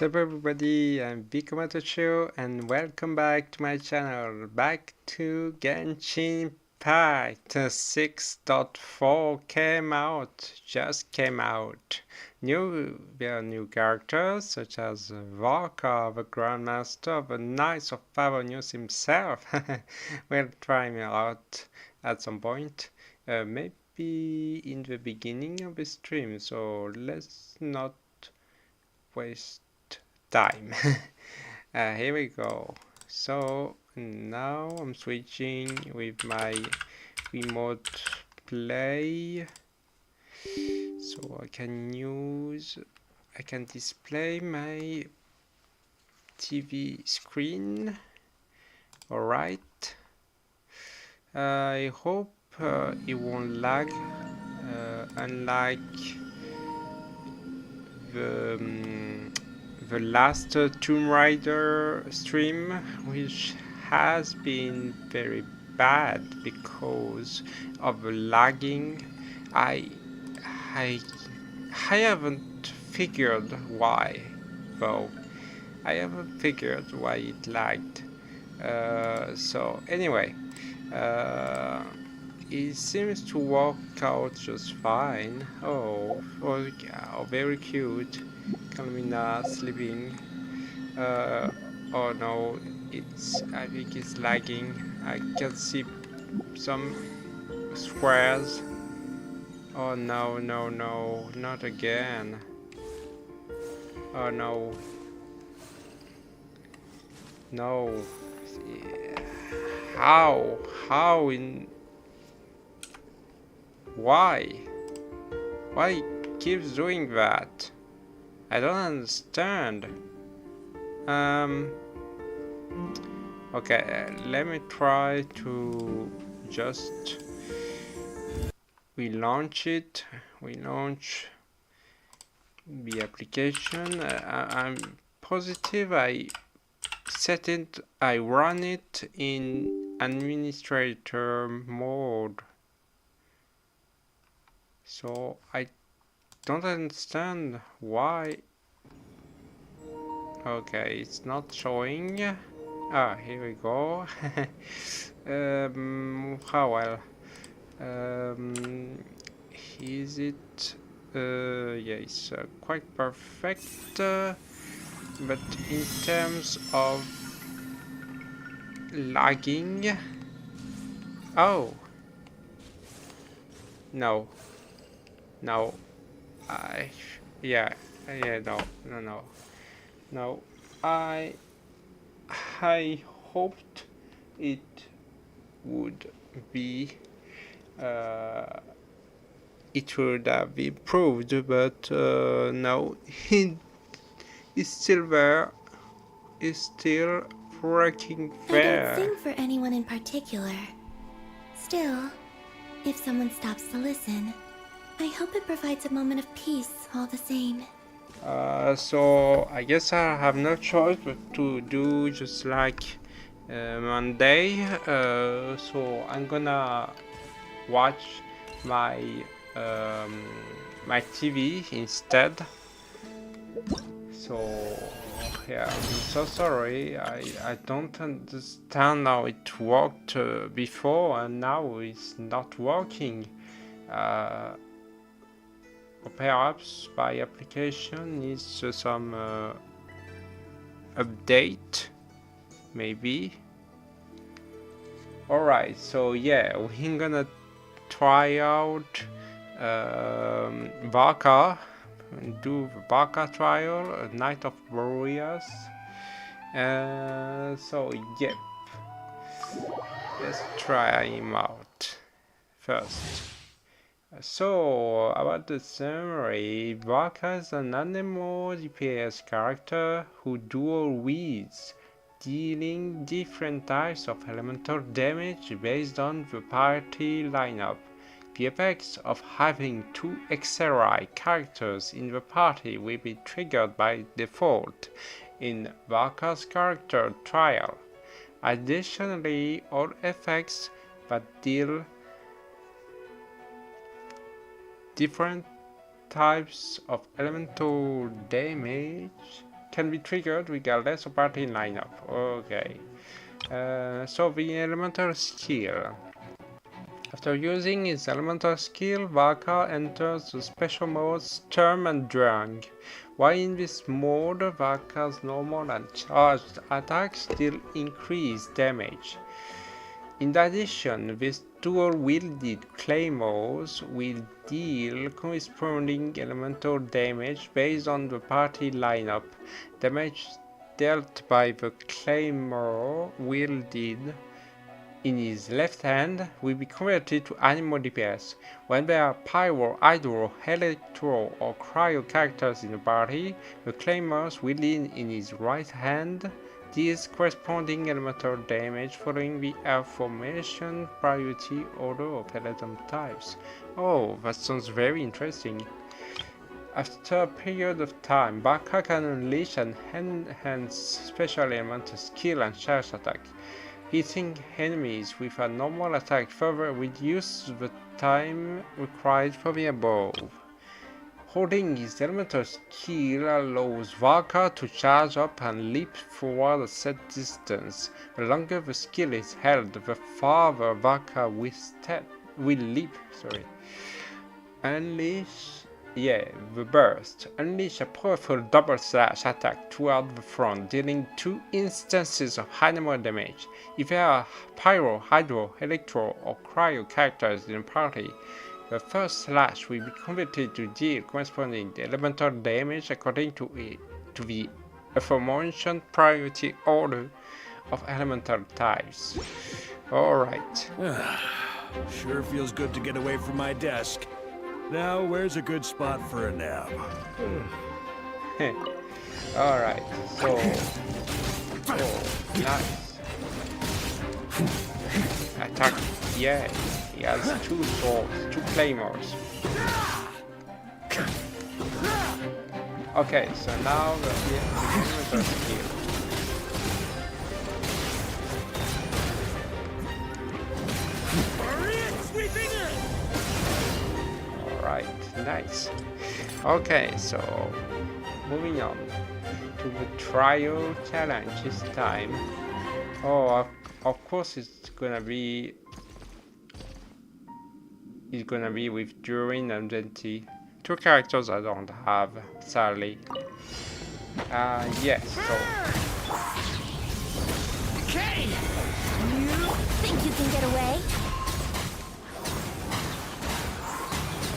What's up everybody, I'm Vikumatoshio and welcome back to my channel, back to Genshin Impact. 6.4 just came out. There are new characters such as Varka, the Grandmaster, the Knights of Favonius himself. We'll try him out at some point, maybe in the beginning of the stream, so let's not waste time. Here we go. So now I'm switching with my remote play, so I can display my TV screen. Alright, I hope it won't lag, unlike the last Tomb Raider stream, which has been very bad because of the lagging. I haven't figured why, though. I haven't figured why it lagged. So anyway, it seems to work out just fine. Oh, very cute. Kalmina sleeping. Oh no, I think it's lagging. I can see some squares. Oh no, no, no, not again. Oh no. No. How? How in... Why? Why it keeps doing that? I don't understand. Okay, let me try to just relaunch it. Relaunch the application. I'm positive I run it in administrator mode. So I don't understand why. Okay, it's not showing. Ah, here we go. How well? Is it? Yeah, it's quite perfect. But in terms of lagging, oh no, no, yeah, no. I hoped it would be it would have improved, but no, it's still there. It's still working there. I don't sing for anyone in particular. Still, if someone stops to listen, I hope it provides a moment of peace all the same. So I guess I have no choice but to do just like Monday. So I'm gonna watch my my TV instead. So yeah, I'm so sorry. I don't understand how it worked before and now it's not working. Perhaps my application needs some update, maybe. Alright, so yeah, we're gonna try out Varka, do the Varka trial, Night of Warriors. So yep, let's try him out first. So, about the summary, Varka is an animal DPS character who dual wields, dealing different types of elemental damage based on the party lineup. The effects of having two XRI characters in the party will be triggered by default in Varka's character trial. Additionally, all effects that deal different types of elemental damage can be triggered regardless of party lineup. Okay. So the elemental skill. After using his elemental skill, Varka enters the special mode Sturm and Drang. While in this mode, Varka's normal and charged attacks still increase damage. In addition, these dual-wielded claymores will deal corresponding elemental damage based on the party lineup. Damage dealt by the claymore wielded in his left hand will be converted to animal DPS. When there are pyro, hydro, electro or cryo characters in the party, the claymores wielded in his right hand deals corresponding elemental damage following the aforementioned priority order of element types. Oh, that sounds very interesting. After a period of time, Varka can unleash an enhanced special elemental skill and charge attack. Hitting enemies with a normal attack further reduces the time required for the above. Holding his elemental skill allows Varka to charge up and leap forward a set distance. The longer the skill is held, the farther Varka will leap. The burst. Unleash a powerful double slash attack toward the front, dealing 2 instances of animal damage. If there are pyro, hydro, electro, or cryo characters in the party, the first slash will be converted to deal corresponding elemental damage according to the aforementioned priority order of elemental types. Alright. Sure feels good to get away from my desk. Now, where's a good spot for a nap? Alright, so... nice. Attack, yeah. He has 2 swords, 2 claymores. Okay, so now the elemental skill. Alright, nice. Okay, so moving on to the trial challenge this time. Oh, of course it's gonna be with Durin and Venti. 2 characters I don't have, sadly. Yes, so... Okay! You think you can get away?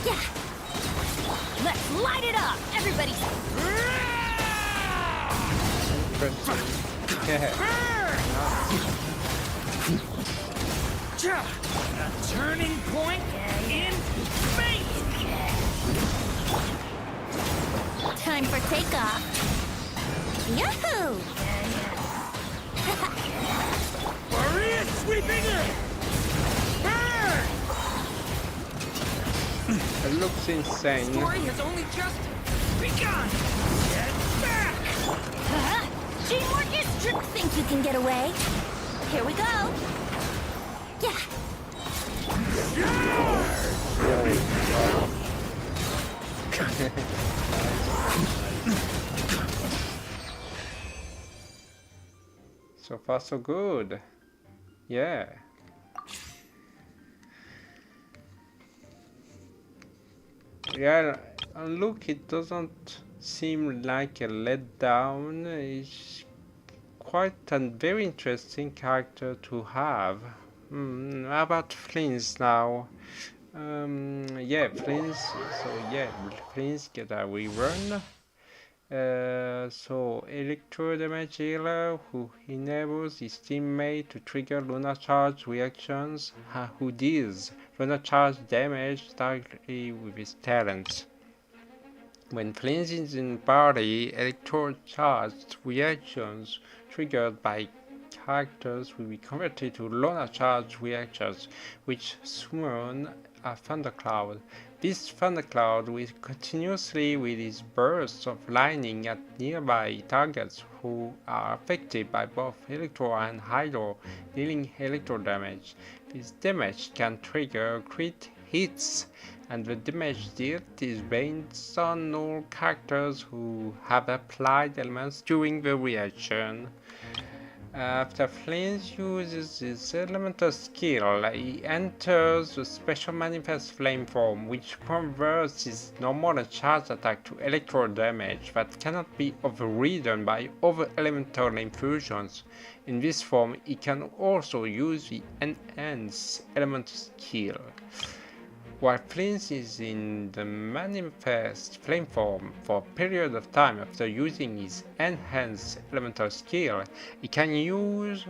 Yeah! Let's light it up! Everybody! A turning point in space! Time for takeoff! Yahoo! Warrior sweeping in! Burn! It looks insane. Story has only just begun! Get back! Teamwork is true! Think you can get away? Here we go! Yeah! So far so good. Yeah. Yeah, and look, it doesn't seem like a letdown. It's quite a very interesting character to have. How about Flins now? Yeah, Flins. So yeah, Flins get a rerun. So electro damage healer who enables his teammate to trigger lunar charge reactions, who deals lunar charge damage directly with his talents. When Flins is in party, electro charged reactions triggered by characters will be converted to lunar charge reactions, which summon a thundercloud. This thundercloud will continuously release bursts of lightning at nearby targets who are affected by both electro and hydro, dealing electro damage. This damage can trigger crit hits and the damage dealt is based on all characters who have applied elements during the reaction. After Flint uses his elemental skill, he enters the special manifest flame form, which converts his normal charge attack to electro damage that cannot be overridden by other elemental infusions. In this form, he can also use the enhance elemental skill. While Flint is in the manifest flame form for a period of time after using his enhanced elemental skill, he can use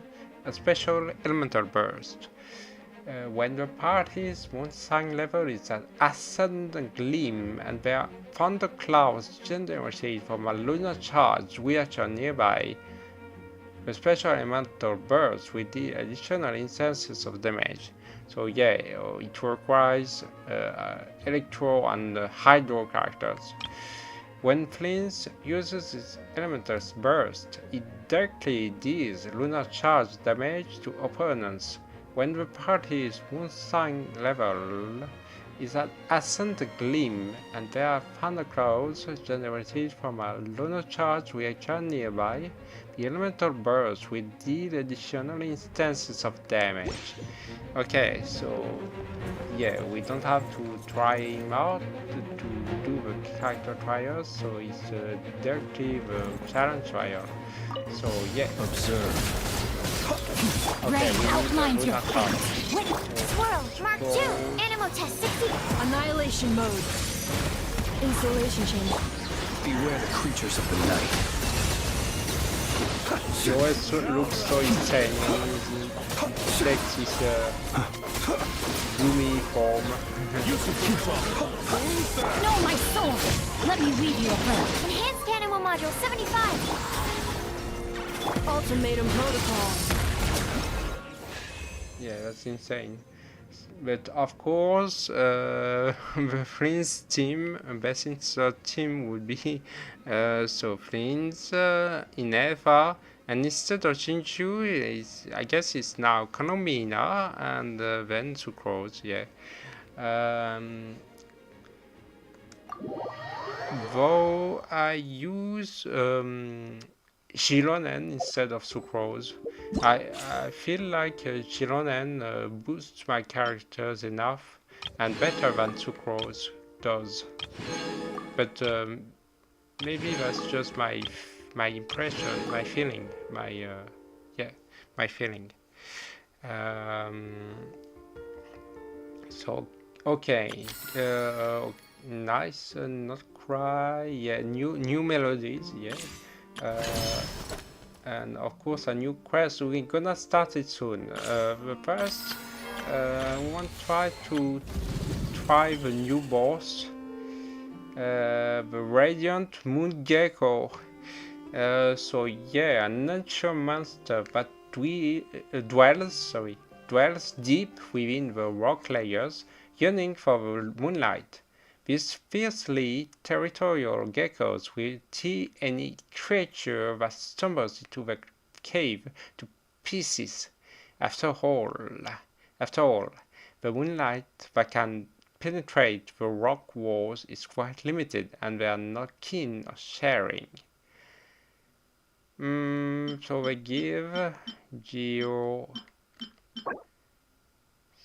a special elemental burst. When the party's moon sign level is at ascendant gleam and there are thunderclouds generated from a lunar charge reaction nearby, the special elemental burst will deal additional instances of damage. So yeah, it requires electro and hydro characters. When Flint uses his elemental burst, it directly deals lunar charge damage to opponents. When the party's moon sign level is at ascendant gleam and there are thunderclouds generated from a lunar charge reaction nearby, the elemental burst will deal additional instances of damage. Okay, so yeah, we don't have to try him out to do the character trials, so it's directly the challenge trial. So yeah. Observe. Okay, we outlines need your a card. Swirl, Mark 2, Animal Test 60. Annihilation mode. Installation chamber. Beware the creatures of the night. He always looks so insane when he takes his gloomy form. No, my soul! Let me read you a prayer. Enhanced Animal Module 75. Ultimatum protocol. Yeah, that's insane. But of course, the Flint's team, best insert team would be so Flint's in Eva, and instead of Jinju, I guess it's now Konomina and then Sucrose, yeah. Though I use Shironen instead of Sucrose. I feel like Shironen boosts my characters enough and better than Sucrose does. But maybe that's just my impression, my feeling, my feeling. So okay, nice, not cry. Yeah, new melodies. Yeah. And of course a new quest. We're gonna start it soon. But first we want to try the new boss, the Radiant Moongecko. So yeah, a nature monster that dwells deep within the rock layers, yearning for the moonlight. These fiercely territorial geckos will tear any creature that stumbles into the cave to pieces. After all, the moonlight that can penetrate the rock walls is quite limited, and they are not keen on sharing. So they give Geo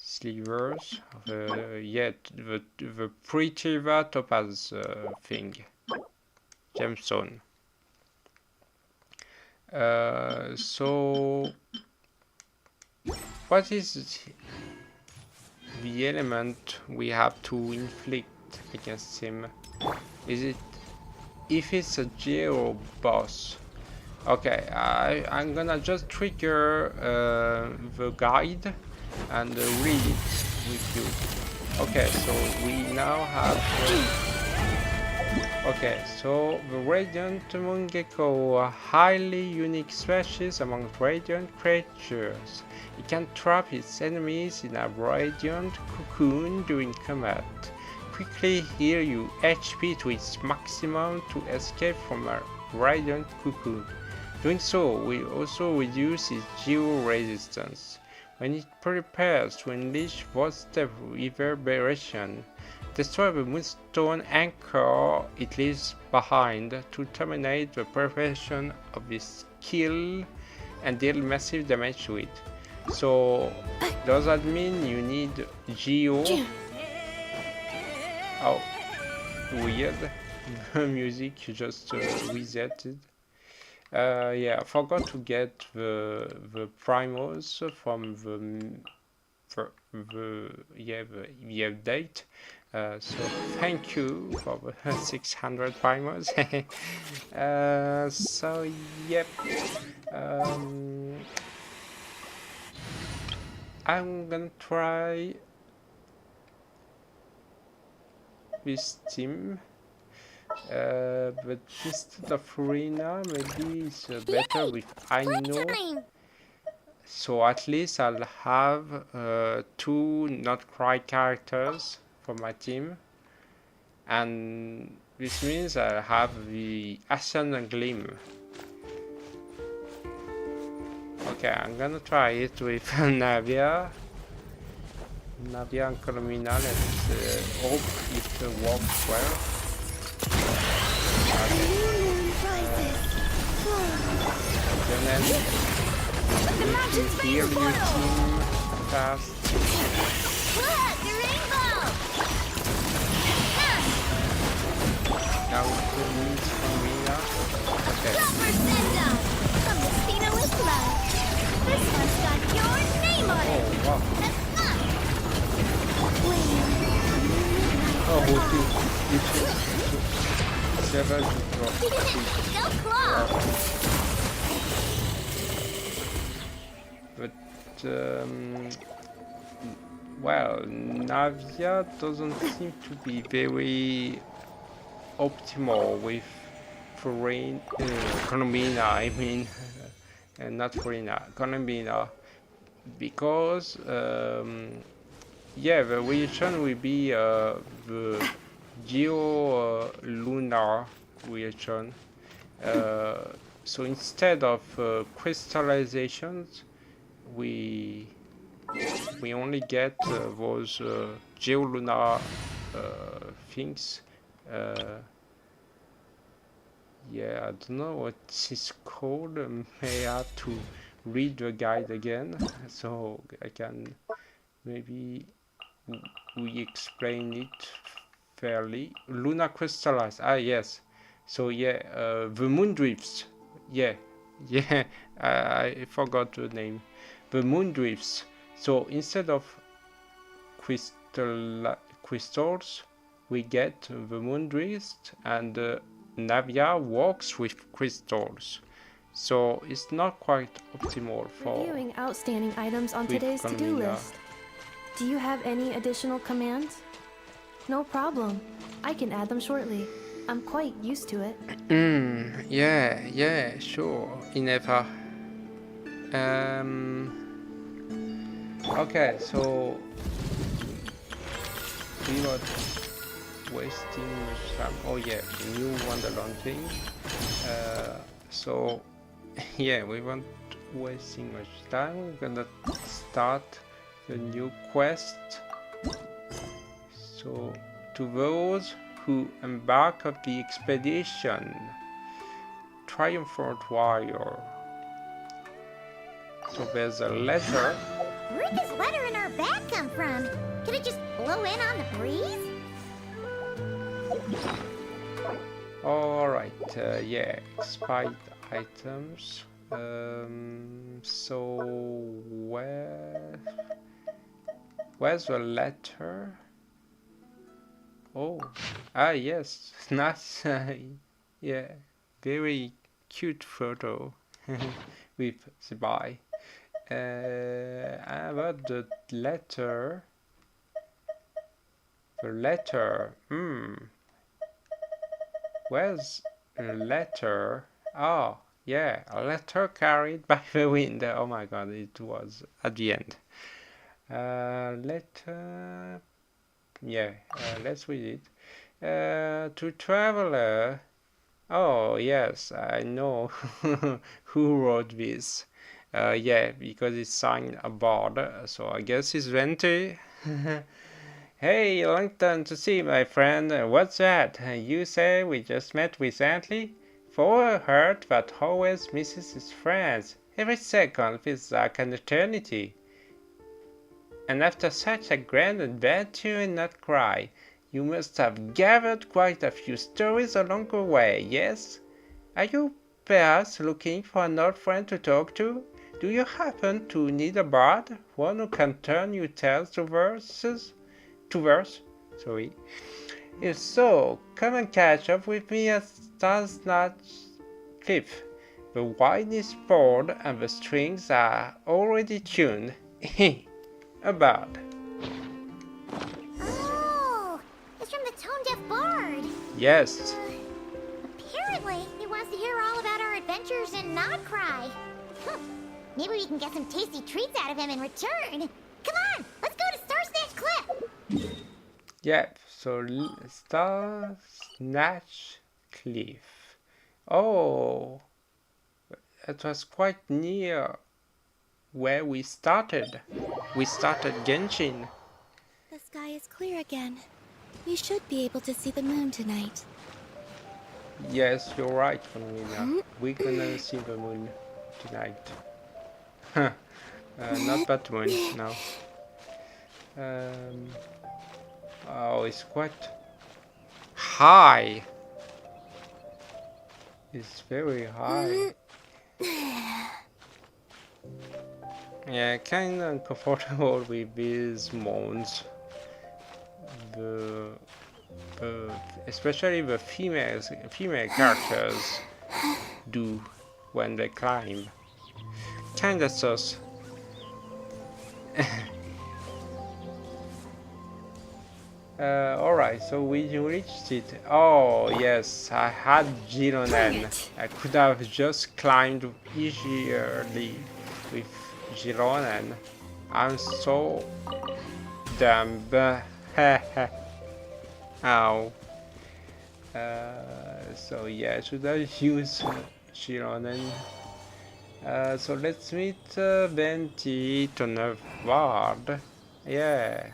slivers, the pretty topaz thing, gemstone. So what is the element we have to inflict against him? Is it, if it's a Geo boss? Okay, I'm gonna just trigger the guide and read it with you. Okay, so we now have okay, so the Radiant Moongecko are highly unique species among radiant creatures. It can trap its enemies in a radiant cocoon during combat. Quickly heal your HP to its maximum to escape from a radiant cocoon. Doing so will also reduce its geo resistance. When it prepares to unleash Vortex Reverberation, Destroy the moonstone anchor it leaves behind to terminate the preparation of this skill and deal massive damage to it. So does that mean you need Geo? Oh, weird. The music just resetted. Yeah, I forgot to get the primos from the update. So thank you for the 600 primos. So yep. I'm gonna try this team, but instead of Arena, maybe it's better with I know. So at least I'll have 2 not cry characters for my team, and this means I'll have the Ascendant Gleam. Okay, I'm gonna try it with Navia and Colomina. Let's hope it works well. Okay. Need to heal your team fast. Now we need Colomina. Okay. This one's got your name on it. Oh, wow. Oh, but well, Navia doesn't seem to be very optimal with Colomina, I mean, not Farina, Colomina, because yeah, the reaction will be the geo-lunar reaction. So instead of crystallizations, we only get those geo-lunar things. Yeah, I don't know what it's called. May I have to read the guide again, so I can maybe re-explain it fairly. Lunar crystallized. Ah, yes. So yeah, the moon drifts. Yeah, I forgot the name. The moon drifts. So instead of crystals, we get the moon drifts, and Navia works with crystals. So it's not quite optimal for reviewing outstanding items on today's to-do list. Do you have any additional commands? No problem. I can add them shortly. I'm quite used to it. Yeah, sure. Inever. Okay, so we were wasting some. Oh yeah, new Wonderland thing. So yeah, we weren't wasting much time. We're gonna start the new quest. So to those who embark on the expedition, triumphant warrior. So there's a letter. Where does letter in our bag come from? Could it just blow in on the breeze? Alright, yeah, expired items. So where's the letter? Oh, yes, nice. Yeah, very cute photo with the bye. About the letter. Where's a letter? Oh, yeah, a letter carried by the wind. Oh my god, it was at the end. Letter. Yeah, let's read it. To traveler. Oh, yes, I know who wrote this. Yeah, because it's signed aboard, so I guess it's Venti. Hey, long time to see, my friend. What's that? You say we just met recently? For a heart that always misses its friends. Every second feels like an eternity. And after such a grand adventure in Not Cry, you must have gathered quite a few stories along the way, yes? Are you perhaps looking for an old friend to talk to? Do you happen to need a bard? One who can turn your tales to verses? To verse? Sorry. If so, come and catch up with me at Starsnatch Cliff. The wine is poured and the strings are already tuned. A bard. Oh, it's from the tone-deaf bard. Yes. Apparently, he wants to hear all about our adventures in Not Cry. Maybe we can get some tasty treats out of him in return. Come on, let's go to Starsnatch Cliff. Yep, so Star Snatch Cliff. Oh, it was quite near where we started. We started Genshin. The sky is clear again. We should be able to see the moon tonight. Yes, you're right, Phenomenal. We're gonna see the moon tonight. Not that moon, no. Oh, it's quite high. It's very high. Yeah, kind of uncomfortable with these mounts. Especially the female characters do when they climb. Kinda sus. Alright, so we reached it. Oh, yes, I had Gironen. I could have just climbed easily with Gironen. I'm so dumb. Ow. So yeah, should I use Gironen? So let's meet Venti Tonavard. Yeah.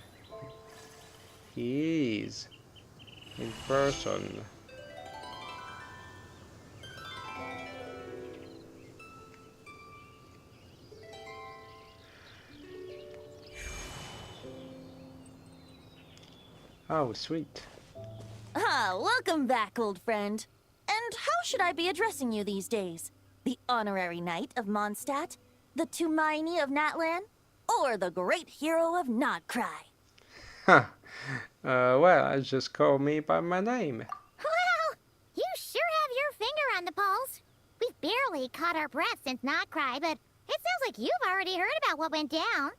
He is in person. Oh, sweet. Ah, welcome back, old friend. And how should I be addressing you these days? The honorary knight of Mondstadt? The Tumaini of Natlan? Or the great hero of Notcry? Huh. Well, just call me by my name. Well, you sure have your finger on the pulse. We've barely caught our breath since Not Cry, but it sounds like you've already heard about what went down.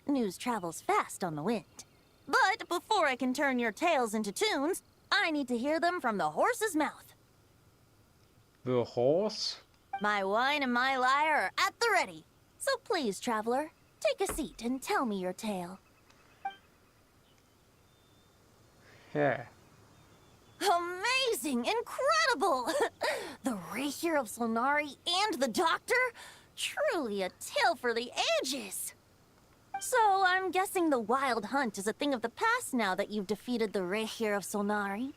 News travels fast on the wind. But before I can turn your tales into tunes, I need to hear them from the horse's mouth. The horse? My wine and my lyre are at the ready. So please, traveler, take a seat and tell me your tale. Yeah. Amazing! Incredible! The Rapier of Solnari and the Doctor? Truly a tale for the ages! So, I'm guessing the wild hunt is a thing of the past now that you've defeated the Rapier of Solnari?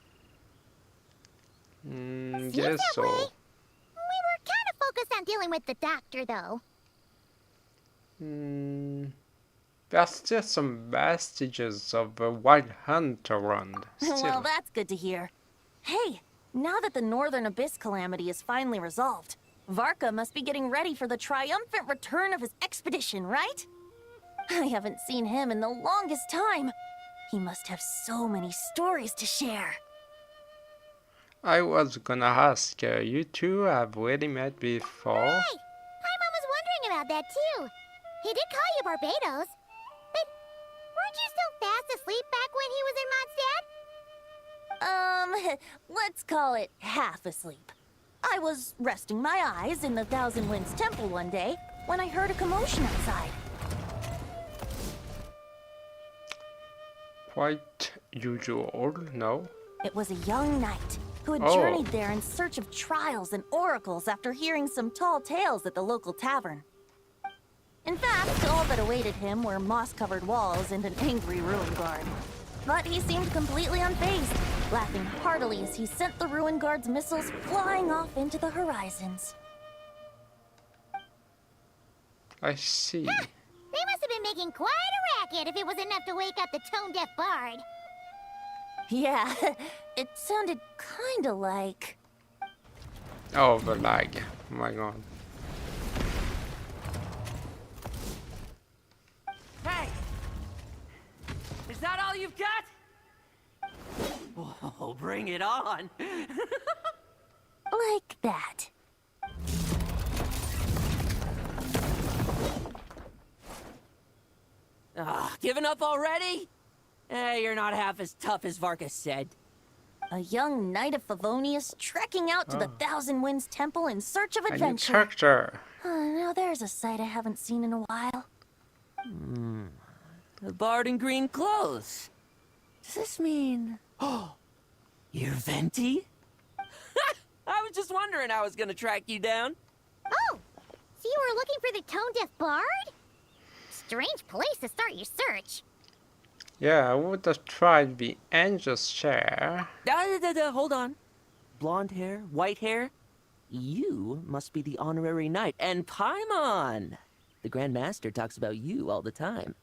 Guess so. We were kind of focused on dealing with the Doctor, though. There's still some vestiges of the wild hunt around. Still. Well, that's good to hear. Hey, now that the Northern Abyss calamity is finally resolved, Varka must be getting ready for the triumphant return of his expedition, right? I haven't seen him in the longest time. He must have so many stories to share. I was gonna ask, you two have already met before? Right! My mom was wondering about that, too. He did call you Barbados. But weren't you still fast asleep back when he was in Mondstadt? Let's call it half asleep. I was resting my eyes in the Thousand Winds Temple one day when I heard a commotion outside. Quite usual, no? It was a young knight who had journeyed there in search of trials and oracles after hearing some tall tales at the local tavern. In fact, all the what awaited him were moss-covered walls and an angry ruin guard. But he seemed completely unfazed, laughing heartily as he sent the ruin guard's missiles flying off into the horizons. I see. They must have been making quite a racket if it was enough to wake up the tone-deaf bard. Yeah, it sounded kinda like... Oh, the lag. Oh my god. Hey! Is that all you've got? Oh, bring it on! like that. Giving up already? Hey, you're not half as tough as Varka said. A young knight of Favonius trekking out to the Thousand Winds Temple in search of A new adventure. character. Now there's a sight I haven't seen in a while. The bard in green clothes. Does this mean... Oh, you're Venti? I was just wondering how I was gonna track you down. Oh, so you were looking for the tone-deaf bard? Strange place to start your search. Yeah, I would have tried the angel's chair. Hold on. Blonde hair, white hair. You must be the honorary knight. And Paimon! The Grand Master talks about you all the time.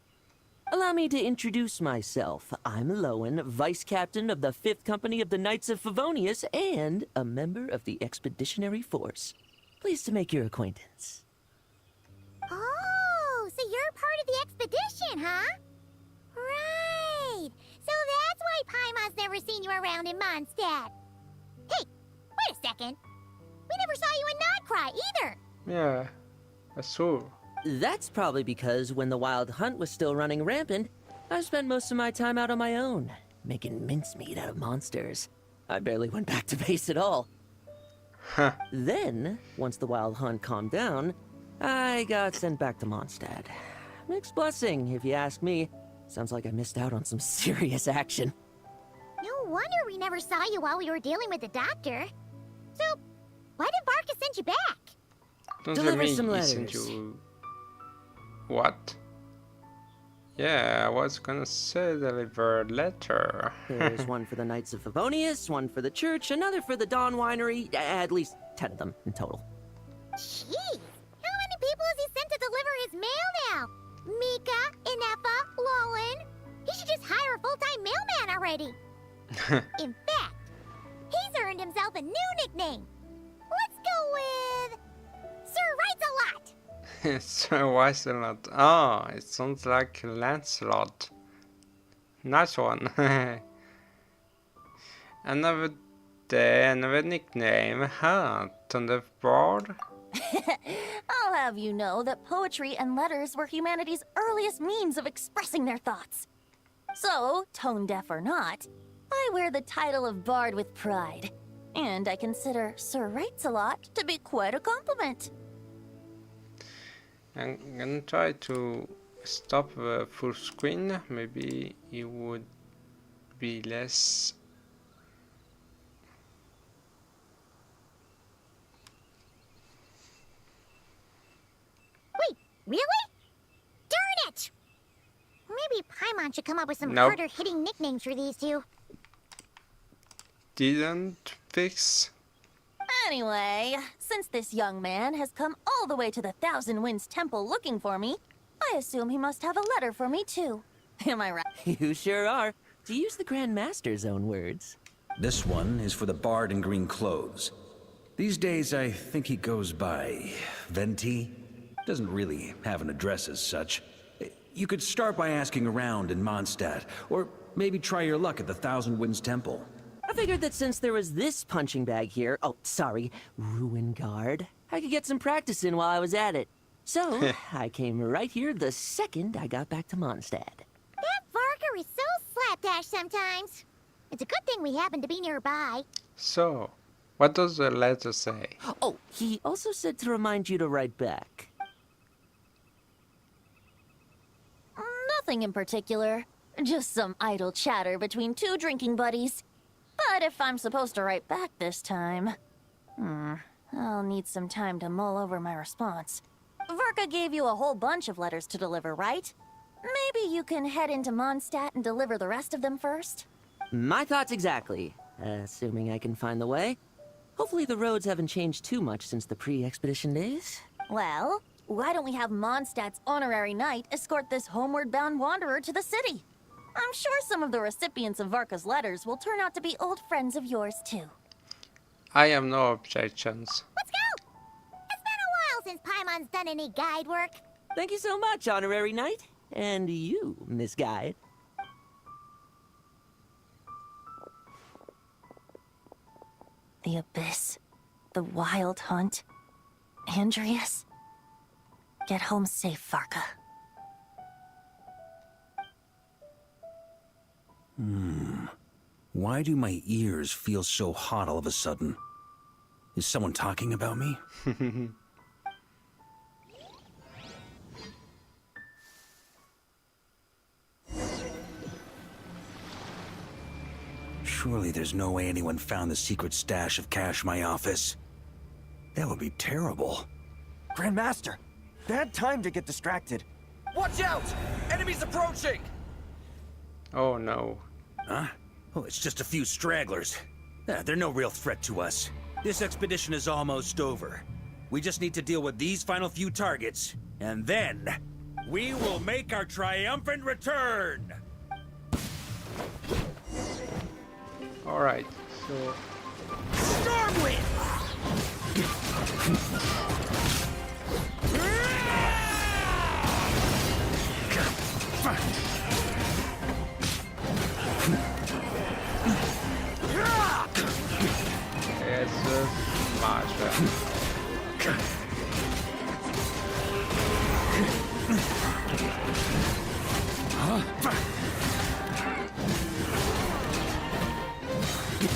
Allow me to introduce myself. I'm Lowen, Vice Captain of the 5th Company of the Knights of Favonius and a member of the Expeditionary Force. Pleased to make your acquaintance. Oh, so you're part of the expedition, huh? Right. So that's why Paimon's never seen you around in Mondstadt. Hey, wait a second. We never saw you in Nodcry either. Yeah, I saw. That's probably because when the Wild Hunt was still running rampant, I spent most of my time out on my own, making mincemeat out of monsters. I barely went back to base at all. Huh. Then, once the Wild Hunt calmed down, I got sent back to Mondstadt. Mixed blessing, if you ask me. Sounds like I missed out on some serious action. No wonder we never saw you while we were dealing with the doctor. So, why did Varka send you back? Don't Deliver tell me some he sent letters. you... What? Yeah, I was gonna say deliver a letter. There's one for the Knights of Favonius, one for the church, another for the Dawn Winery, at least 10 of them in total. Jeez, how many people has he sent to deliver his mail now? Mika, Inefa, Lowen. He should just hire a full-time mailman already. In fact, he's earned himself a new nickname. Let's go with... Sir Writes a Lot. So wise a lot. Oh, it sounds like Lancelot. Nice one. Another day, another nickname. Huh? Thunder Bard? I'll have you know that poetry and letters were humanity's earliest means of expressing their thoughts. So, tone deaf or not, I wear the title of Bard with pride. And I consider Sir Writes a Lot to be quite a compliment. I'm gonna try to stop the full screen. Maybe it would be less. Wait, really? Darn it! Maybe Paimon should come up with some Nope. harder-hitting nicknames for these two. Didn't fix. Anyway, since this young man has come all the way to the Thousand Winds Temple looking for me, I assume he must have a letter for me too. Am I right? You sure are. To use the Grand Master's own words. This one is for the bard in green clothes. These days, I think he goes by Venti. Doesn't really have an address as such. You could start by asking around in Mondstadt, or maybe try your luck at the Thousand Winds Temple. I figured that since there was this punching bag here, ruin guard, I could get some practice in while I was at it. So, I came right here the second I got back to Mondstadt. That Varka is so slapdash sometimes. It's a good thing we happen to be nearby. So, what does the letter say? Oh, he also said to remind you to write back. Nothing in particular. Just some idle chatter between two drinking buddies. But if I'm supposed to write back this time... I'll need some time to mull over my response. Varka Varka gave you a whole bunch of letters to deliver, right? Maybe you can head into Mondstadt and deliver the rest of them first? My thoughts exactly. Assuming I can find the way. Hopefully the roads haven't changed too much since the pre-expedition days. Well, why don't we have Mondstadt's honorary knight escort this homeward-bound wanderer to the city? I'm sure some of the recipients of Varka's letters will turn out to be old friends of yours, too. I have no objections. Let's go! It's been a while since Paimon's done any guide work. Thank you so much, honorary knight. And you, Miss Guide. The Abyss. The Wild Hunt. Andreas. Get home safe, Varka. Why do my ears feel so hot all of a sudden? Is someone talking about me? Surely there's no way anyone found the secret stash of cash in my office. That would be terrible. Grandmaster, bad time to get distracted. Watch out! Enemies approaching! Oh no. Huh? Oh, it's just a few stragglers. They're no real threat to us. This expedition is almost over. We just need to deal with these final few targets, and then we will make our triumphant return! Alright, so... Stormwind! It's Masha.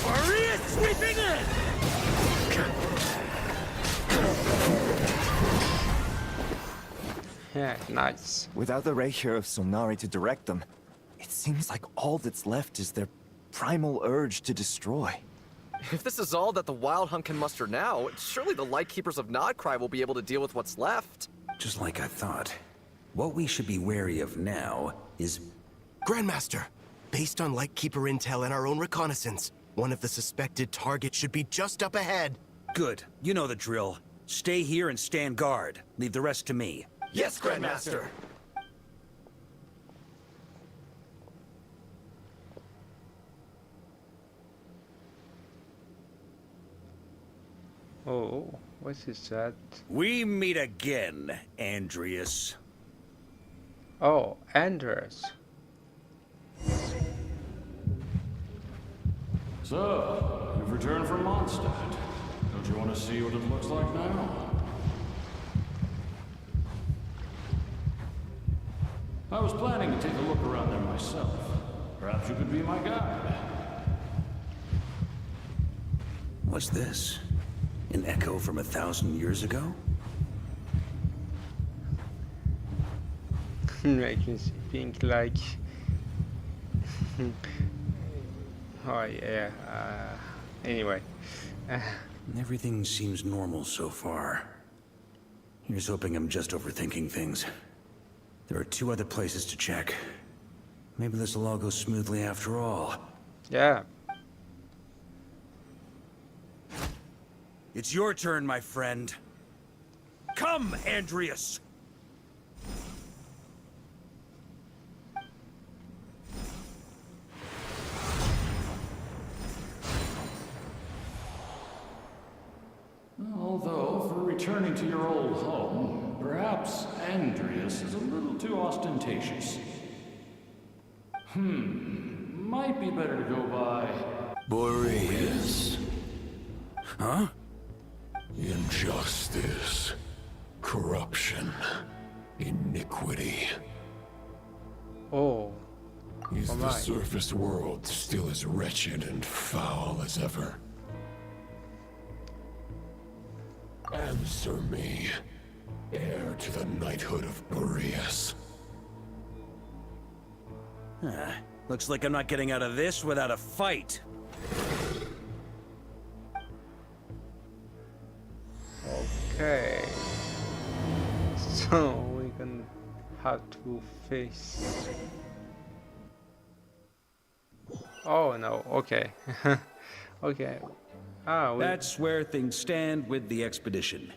Maria sweeping in! Yeah, nice. Without the ray here of Sonari to direct them, it seems like all that's left is their primal urge to destroy. If this is all that the Wild Hunt can muster now, surely the Lightkeepers of Nodcry will be able to deal with what's left. Just like I thought. What we should be wary of now is... Grandmaster, based on Lightkeeper intel and our own reconnaissance, one of the suspected targets should be just up ahead. Good. You know the drill. Stay here and stand guard. Leave the rest to me. Yes, Grandmaster! Oh, what is that? We meet again, Andreas. Oh, Andreas. So, you've returned from Mondstadt. Don't you want to see what it looks like now? I was planning to take a look around there myself. Perhaps you could be my guide. What's this? An echo from 1,000 years ago? Makes me think like... oh yeah, anyway. Everything seems normal so far. Here's hoping I'm just overthinking things. There are 2 other places to check. Maybe this will all go smoothly after all. Yeah. It's your turn, my friend. Come, Andreas! Although, for returning to your old home, perhaps Andreas is a little too ostentatious. Might be better to go by... Boreas. Huh? Injustice. Corruption. Iniquity. Oh. Is the Alright. surface world still as wretched and foul as ever? Answer me, heir to the knighthood of Boreas. Looks like I'm not getting out of this without a fight. Okay. So how to face. Oh no, okay. Okay. That's where things stand with the expedition.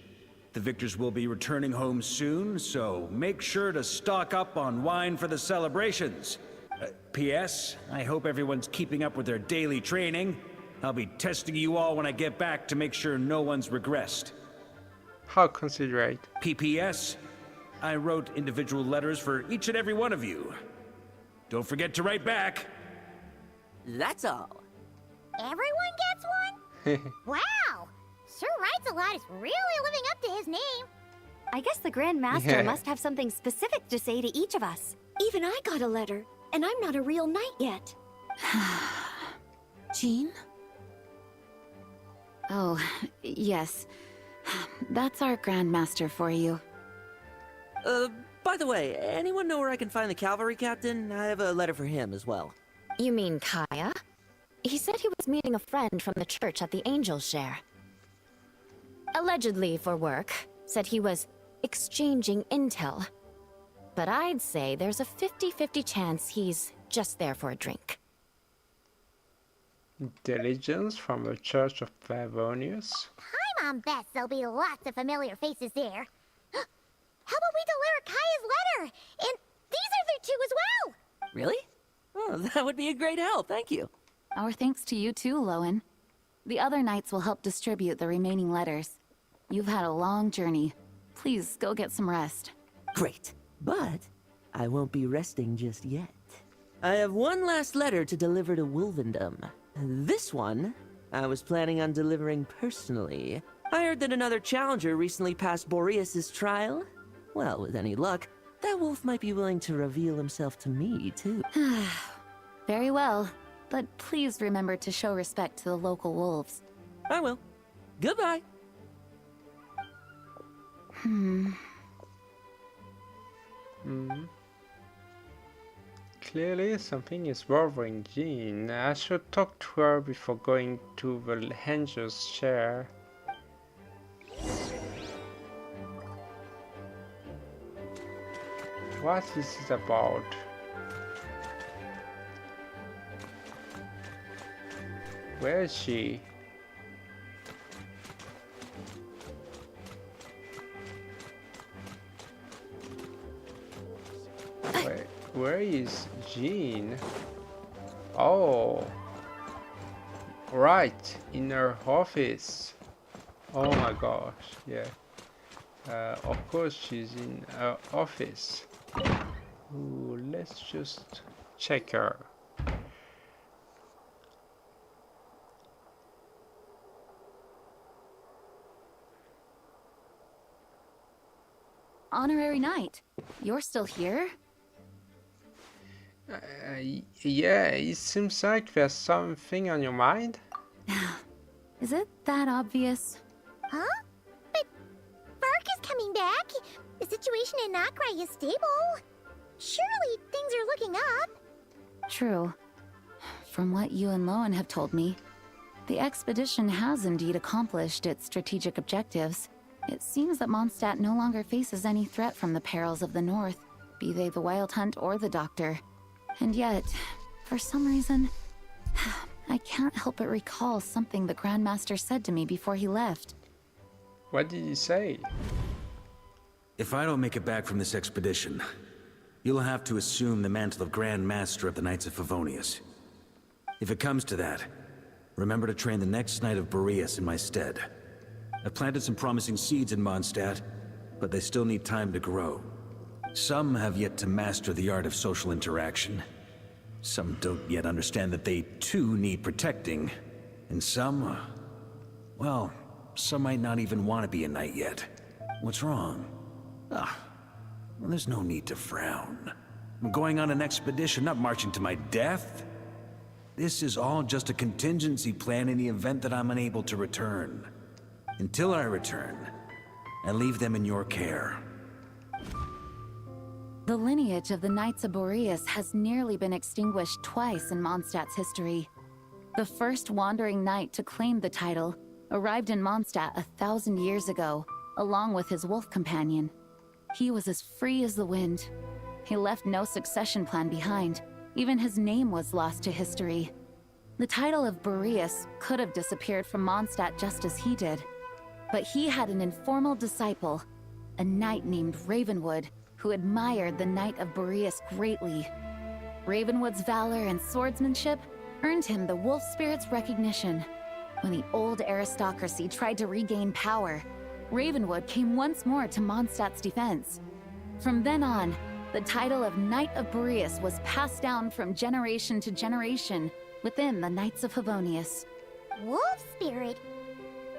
The victors will be returning home soon, so make sure to stock up on wine for the celebrations. P.S. I hope everyone's keeping up with their daily training. I'll be testing you all when I get back to make sure no one's regressed. How considerate. P.P.S. I wrote individual letters for each and every one of you. Don't forget to write back. That's all. Everyone gets one? Wow! Sir Writes a Lot is really living up to his name. I guess the Grand Master must have something specific to say to each of us. Even I got a letter, and I'm not a real knight yet. Jean? Oh, yes. That's our Grand Master for you. By the way, anyone know where I can find the cavalry captain? I have a letter for him as well. You mean Kaya? He said he was meeting a friend from the church at the Angel's Share. Allegedly for work. Said he was exchanging intel. But I'd say there's a 50-50 chance he's just there for a drink. Intelligence from the Church of Favonius. Paimon bets there'll be lots of familiar faces there. How about we deliver Kaya's letter? And these are there too as well! Really? Oh, that would be a great help, thank you. Our thanks to you too, Lowen. The other knights will help distribute the remaining letters. You've had a long journey. Please go get some rest. Great, but I won't be resting just yet. I have one last letter to deliver to Wolvendom. This one, I was planning on delivering personally. I heard that another challenger recently passed Boreas's trial. Well, with any luck, that wolf might be willing to reveal himself to me, too. Very well, but please remember to show respect to the local wolves. I will. Goodbye. Clearly something is bothering Jean. I should talk to her before going to the Angel's Share. What is it about? Where is she? Where is Jean? Oh, right, in her office. Oh my gosh, yeah. Of course she's in her office. Ooh, let's just check her. Honorary Knight, you're still here? Yeah, it seems like there's something on your mind. Is it that obvious? Huh? But Varka's coming back. The situation in Nocrai is stable. Surely things are looking up. True. From what you and Lowen have told me, the expedition has indeed accomplished its strategic objectives. It seems that Mondstadt no longer faces any threat from the perils of the North, be they the Wild Hunt or the Doctor. And yet, for some reason, I can't help but recall something the Grandmaster said to me before he left. What did he say? If I don't make it back from this expedition, you'll have to assume the mantle of Grand Master of the Knights of Favonius. If it comes to that, remember to train the next Knight of Boreas in my stead. I've planted some promising seeds in Mondstadt, but they still need time to grow. Some have yet to master the art of social interaction. Some don't yet understand that they too need protecting. And some, well, some might not even want to be a knight yet. What's wrong? Well, there's no need to frown. I'm going on an expedition, not marching to my death. This is all just a contingency plan in the event that I'm unable to return. Until I return, I leave them in your care. The lineage of the Knights of Boreas has nearly been extinguished twice in Mondstadt's history. The first wandering knight to claim the title arrived in Mondstadt 1,000 years ago, along with his wolf companion. He was as free as the wind, He left no succession plan behind. Even his name was lost to history. The title of Boreas could have disappeared from Mondstadt just as he did. But he had an informal disciple, a knight named Ravenwood, who admired the Knight of Boreas greatly. Ravenwood's valor and swordsmanship earned him the Wolf Spirit's recognition. When the old aristocracy tried to regain power, Ravenwood came once more to Mondstadt's defense. From then on, the title of Knight of Boreas was passed down from generation to generation within the Knights of Favonius. Wolf spirit?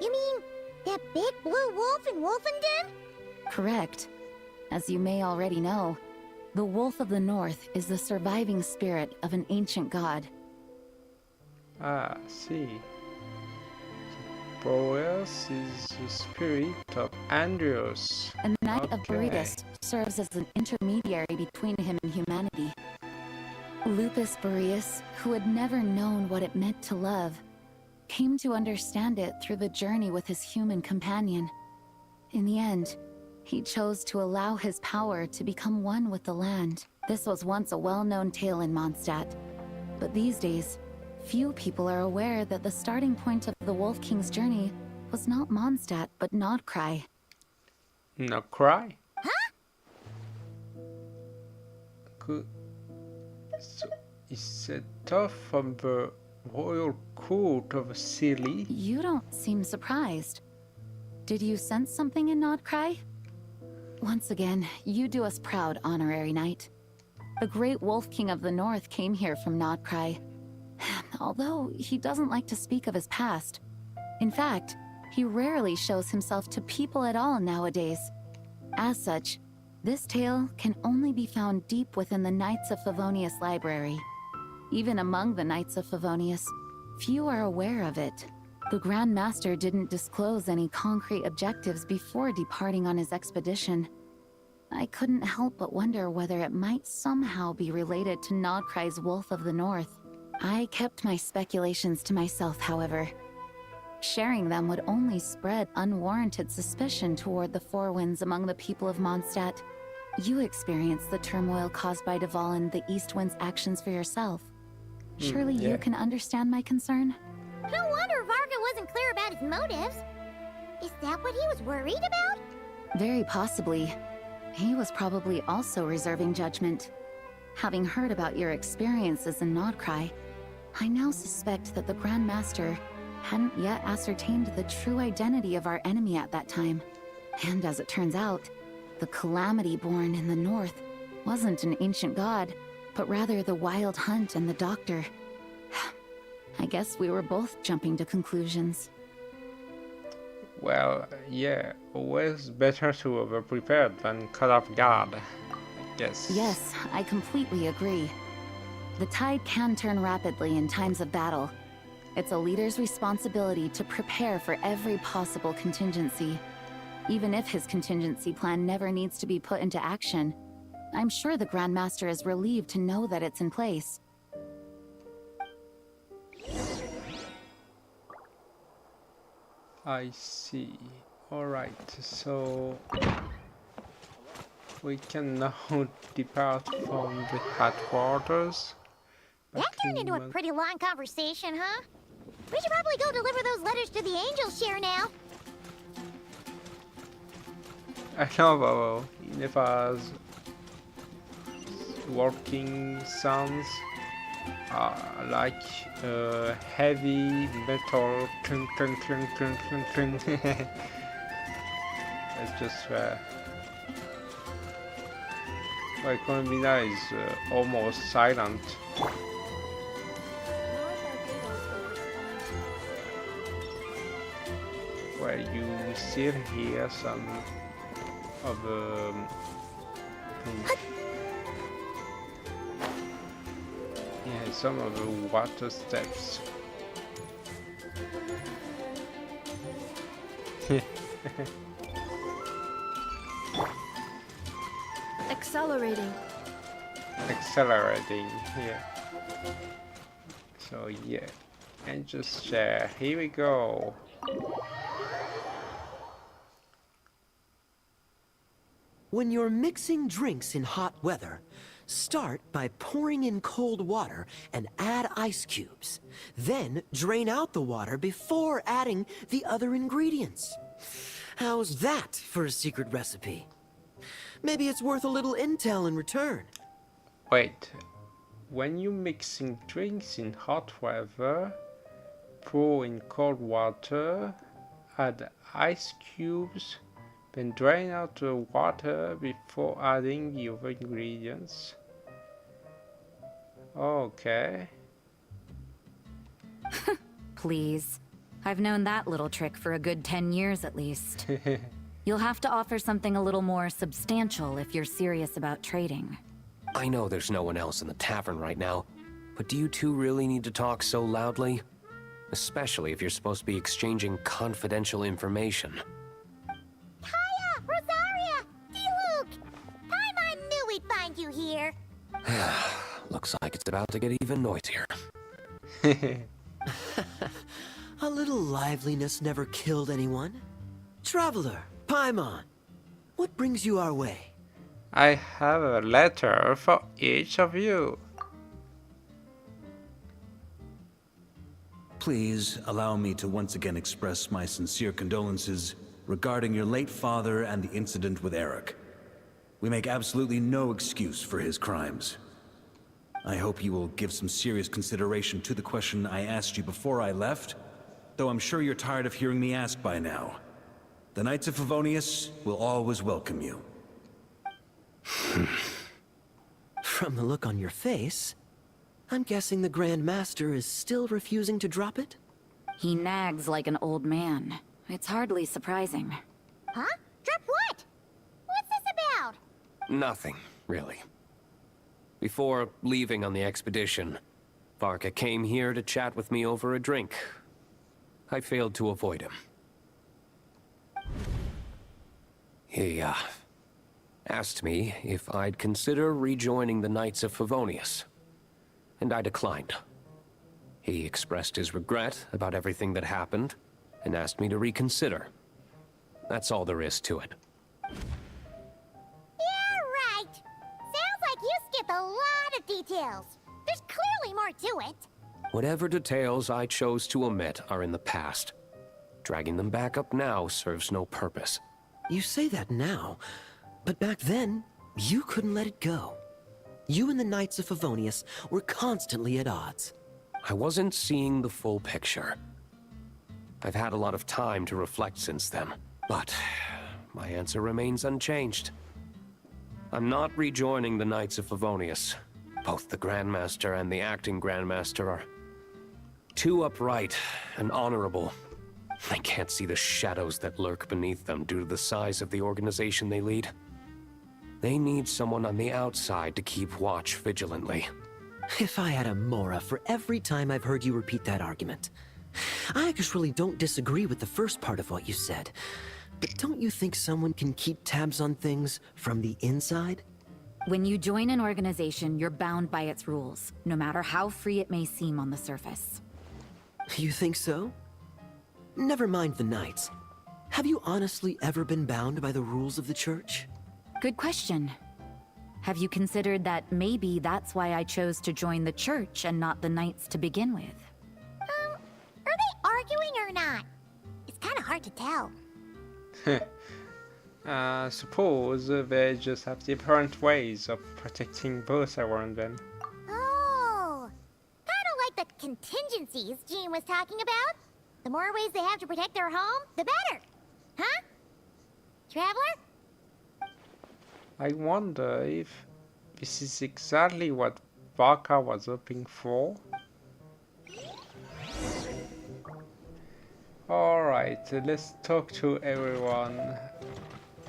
You mean that big blue wolf in Wolfenden? Correct. As you may already know, the Wolf of the North is the surviving spirit of an ancient god. Ah, see. Boreas is the spirit of Andreas. A Knight of Okay. Boreas serves as an intermediary between him and humanity. Lupus Boreas, who had never known what it meant to love, came to understand it through the journey with his human companion. In the end, he chose to allow his power to become one with the land. This was once a well-known tale in Mondstadt, but these days, few people are aware that the starting point of the Wolf King's journey was not Mondstadt, but Nodcry. Not cry? Huh? Good. So, is it tough from the royal court of Silly? You don't seem surprised. Did you sense something in Nodcry? Once again, you do us proud, Honorary Knight. The great Wolf King of the North came here from Nodcry. Although he doesn't like to speak of his past. In fact, he rarely shows himself to people at all nowadays. As such, this tale can only be found deep within the Knights of Favonius library. Even among the Knights of Favonius, few are aware of it. The Grand Master didn't disclose any concrete objectives before departing on his expedition. I couldn't help but wonder whether it might somehow be related to Nodcry's Wolf of the North. I kept my speculations to myself, however. Sharing them would only spread unwarranted suspicion toward the Four Winds among the people of Mondstadt. You experienced the turmoil caused by Duval and the East Wind's actions for yourself. Surely yeah. you can understand my concern? No wonder Varka wasn't clear about his motives. Is that what he was worried about? Very possibly. He was probably also reserving judgment. Having heard about your experiences in Nodcry, I now suspect that the Grand Master hadn't yet ascertained the true identity of our enemy at that time. And as it turns out, the Calamity born in the north wasn't an ancient god, but rather the Wild Hunt and the Doctor. I guess we were both jumping to conclusions. Well, yeah, always better to over prepared than caught off guard, I guess. Yes, I completely agree. The tide can turn rapidly in times of battle. It's a leader's responsibility to prepare for every possible contingency. Even if his contingency plan never needs to be put into action, I'm sure the Grand Master is relieved to know that it's in place. I see. Alright, so we can now depart from the headquarters. That turned into a pretty long conversation, huh? We should probably go deliver those letters to the Angels share now. I know, Babo. Neva's working sounds like heavy metal clunk clunk clunk clunk clunk clunk. It's just well, Colombina is almost silent. Well, you still hear some of yeah, some of the water steps. Accelerating. Accelerating here. So yeah, and just here we go. When you're mixing drinks in hot weather, start by pouring in cold water and add ice cubes. Then drain out the water before adding the other ingredients. How's that for a secret recipe? Maybe it's worth a little intel in return. Wait, when you're mixing drinks in hot weather, pour in cold water, add ice cubes, then drain out the water before adding the other ingredients. Okay. Please. I've known that little trick for a good 10 years at least. You'll have to offer something a little more substantial if you're serious about trading. I know there's no one else in the tavern right now, but do you two really need to talk so loudly? Especially if you're supposed to be exchanging confidential information. Hiya, Rosaria! D-Luke! Paimon knew we'd find you here. Looks like it's about to get even noisier. A little liveliness never killed anyone. Traveler, Paimon, what brings you our way? I have a letter for each of you. Please allow me to once again express my sincere condolences regarding your late father and the incident with Eric. We make absolutely no excuse for his crimes. I hope you will give some serious consideration to the question I asked you before I left, though I'm sure you're tired of hearing me ask by now. The Knights of Favonius will always welcome you. From the look on your face, I'm guessing the Grand Master is still refusing to drop it? He nags like an old man. It's hardly surprising. Huh? Drop what? What's this about? Nothing, really. Before leaving on the expedition, Varka came here to chat with me over a drink. I failed to avoid him. He, asked me if I'd consider rejoining the Knights of Favonius, and I declined. He expressed his regret about everything that happened, and asked me to reconsider. That's all there is to it. Yeah, right. Sounds like you skipped a lot of details. There's clearly more to it. Whatever details I chose to omit are in the past. Dragging them back up now serves no purpose. You say that now, but back then, you couldn't let it go. You and the Knights of Favonius were constantly at odds. I wasn't seeing the full picture. I've had a lot of time to reflect since then, but my answer remains unchanged. I'm not rejoining the Knights of Favonius. Both the Grandmaster and the acting Grandmaster are too upright and honorable. I can't see the shadows that lurk beneath them due to the size of the organization they lead. They need someone on the outside to keep watch vigilantly. If I had a Mora for every time I've heard you repeat that argument. I actually don't disagree with the first part of what you said. But don't you think someone can keep tabs on things from the inside? When you join an organization, you're bound by its rules, no matter how free it may seem on the surface. You think so? Never mind the Knights. Have you honestly ever been bound by the rules of the Church? Good question. Have you considered that maybe that's why I chose to join the Church and not the Knights to begin with? Are they arguing or not? It's kind of hard to tell. Suppose they just have different ways of protecting both around them. Oh, kind of like the contingencies Jean was talking about. The more ways they have to protect their home, the better. Huh? Traveler? I wonder if this is exactly what Varka was hoping for. Alright, let's talk to everyone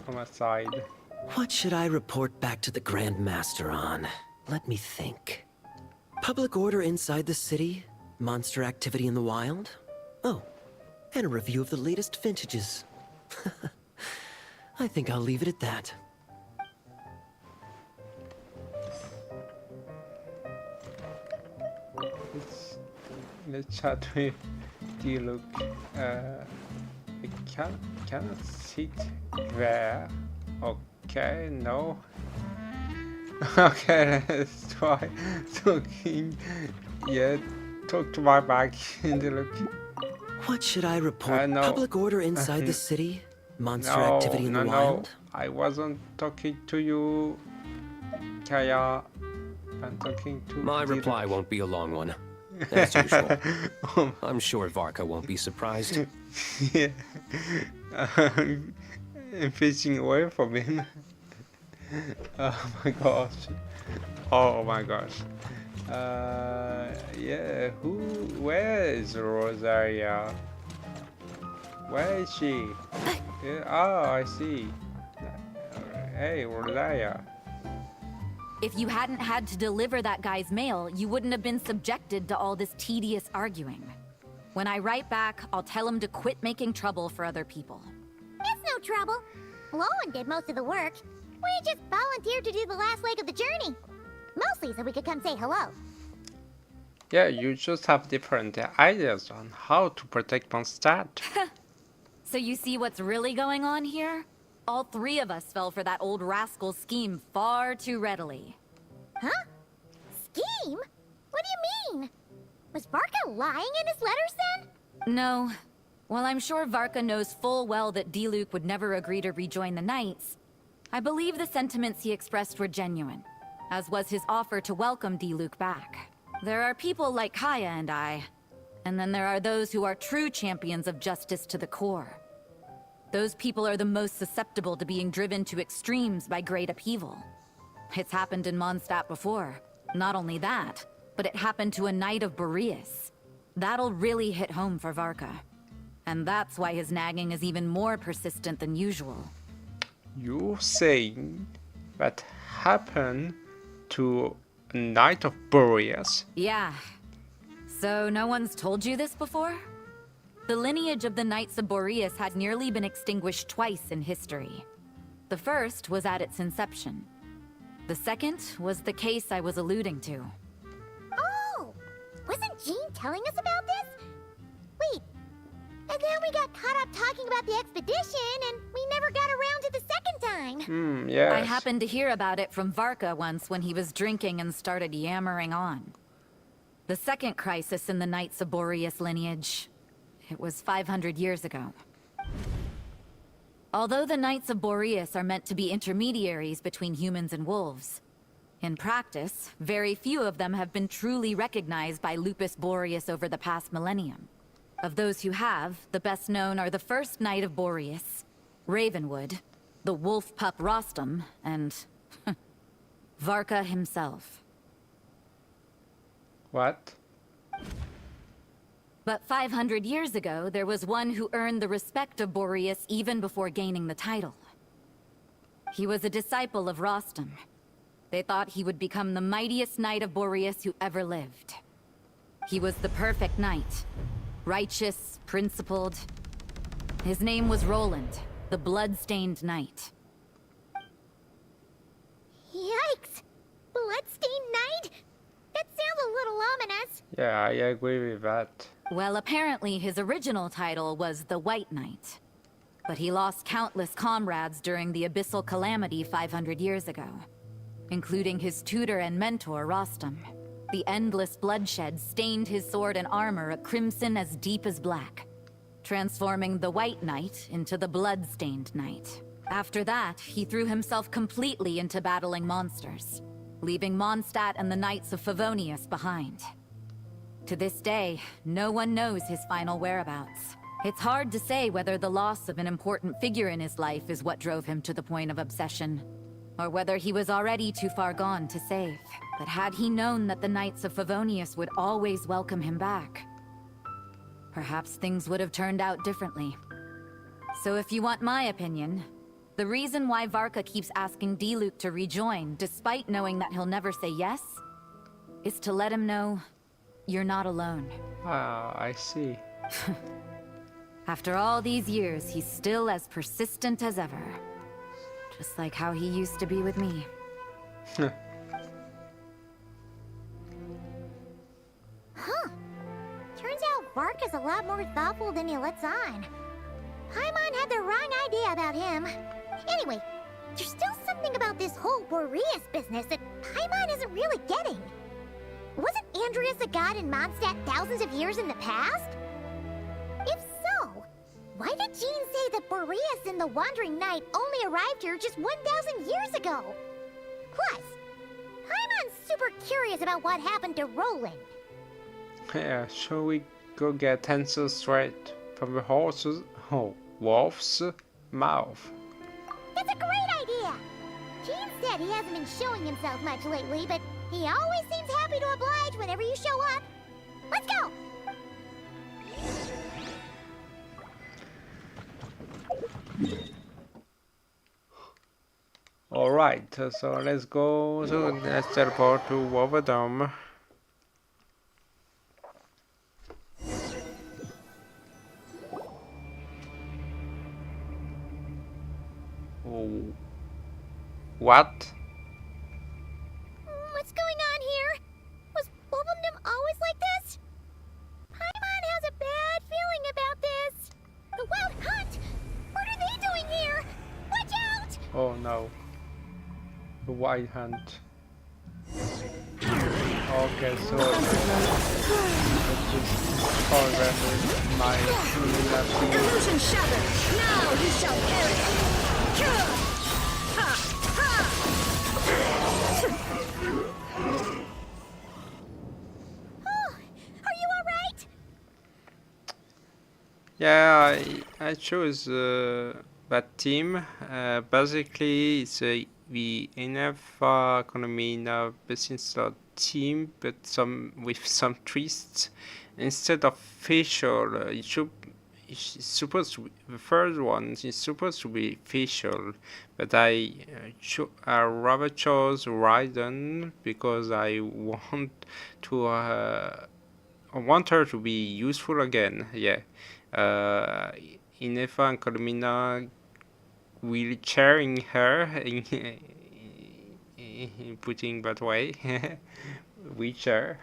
on my side. What should I report back to the Grand Master on? Let me think. Public order inside the city? Monster activity in the wild? Oh, and a review of the latest vintages. I think I'll leave it at that. Let's chat with D-Look. I cannot sit there. Okay, no. Okay, let's try talking. Yeah, talk to my back in the look. What should I report? No. Public order inside the city? Monster No, activity in the no, wild? I wasn't talking to you, Kaya. I'm talking to My the reply won't be a long one. As usual. I'm sure Varka won't be surprised. Yeah. I'm facing away from him. Oh my gosh. Oh my gosh. Yeah, where is Rosaria? Where is she? Yeah, oh, I see. Hey, Rosaria. If you hadn't had to deliver that guy's mail, you wouldn't have been subjected to all this tedious arguing. When I write back, I'll tell him to quit making trouble for other people. It's no trouble. Lowen did most of the work. We just volunteered to do the last leg of the journey. Mostly so we could come say hello. Yeah, you just have different ideas on how to protect Mondstadt. So you see what's really going on here? All three of us fell for that old rascal's scheme far too readily. Huh? Scheme? What do you mean? Was Varka lying in his letters then? No. While I'm sure Varka knows full well that Diluc would never agree to rejoin the Knights, I believe the sentiments he expressed were genuine, as was his offer to welcome Diluc back. There are people like Kaya and I, and then there are those who are true champions of justice to the core. Those people are the most susceptible to being driven to extremes by great upheaval. It's happened in Mondstadt before. Not only that, but it happened to a Knight of Boreas. That'll really hit home for Varka. And that's why his nagging is even more persistent than usual. You're saying that happened to a Knight of Boreas? Yeah. So no one's told you this before? The lineage of the Knights of Boreas had nearly been extinguished twice in history. The first was at its inception. The second was the case I was alluding to. Oh! Wasn't Jean telling us about this? Wait, and then we got caught up talking about the expedition, and we never got around to the second time. Yes. I happened to hear about it from Varka once when he was drinking and started yammering on. The second crisis in the Knights of Boreas lineage. It was 500 years ago. Although the Knights of Boreas are meant to be intermediaries between humans and wolves, in practice, very few of them have been truly recognized by Lupus Boreas over the past millennium. Of those who have, the best known are the first Knight of Boreas, Ravenwood, the wolf pup Rostam, and Varka himself. What? But 500 years ago, there was one who earned the respect of Boreas even before gaining the title. He was a disciple of Rostam. They thought he would become the mightiest Knight of Boreas who ever lived. He was the perfect knight. Righteous, principled. His name was Roland, the blood-stained knight. Yikes! Bloodstained Knight? That sounds a little ominous. Yeah, I agree with that. Well, apparently his original title was the White Knight. But he lost countless comrades during the Abyssal Calamity 500 years ago, including his tutor and mentor, Rostam. The endless bloodshed stained his sword and armor a crimson as deep as black, transforming the White Knight into the Blood-Stained Knight. After that, he threw himself completely into battling monsters, leaving Mondstadt and the Knights of Favonius behind. To this day, no one knows his final whereabouts. It's hard to say whether the loss of an important figure in his life is what drove him to the point of obsession, or whether he was already too far gone to save. But had he known that the Knights of Favonius would always welcome him back, perhaps things would have turned out differently. So if you want my opinion, the reason why Varka keeps asking Diluc to rejoin, despite knowing that he'll never say yes, is to let him know you're not alone. Ah, I see. After all these years, he's still as persistent as ever. Just like how he used to be with me. Huh. Turns out Varka's a lot more thoughtful than he lets on. Paimon had the wrong idea about him. Anyway, there's still something about this whole Boreas business that Paimon isn't really getting. Wasn't Andreas a god in Mondstadt thousands of years in the past? If so, why did Jean say that Boreas and the Wandering Knight only arrived here just 1,000 years ago? Plus, Paimon's super curious about what happened to Roland. Yeah, shall we go get answers straight from the wolf's mouth? That's a great idea! Jean said he hasn't been showing himself much lately, but he always seems happy to oblige whenever you show up. Let's go! Alright, so let's go, let's teleport to Wolverdome. Oh. What? What's going on here? Was Wolvendom always like this? Paimon has a bad feeling about this. The Wild Hunt! What are they doing here? Watch out! Oh no. The Wild Hunt. Okay, so let's just forward my Illusion shattered! Now you shall perish! Oh, are you alright? Yeah, I chose that team. Basically, it's the NF economy now business team, but with some twists. Instead of facial, it's supposed to be, the first one is supposed to be facial, but I rather chose Raiden because I want her to be useful again. Yeah. Inefa and Colomina wheelchairing her in putting that way. Wheelchair.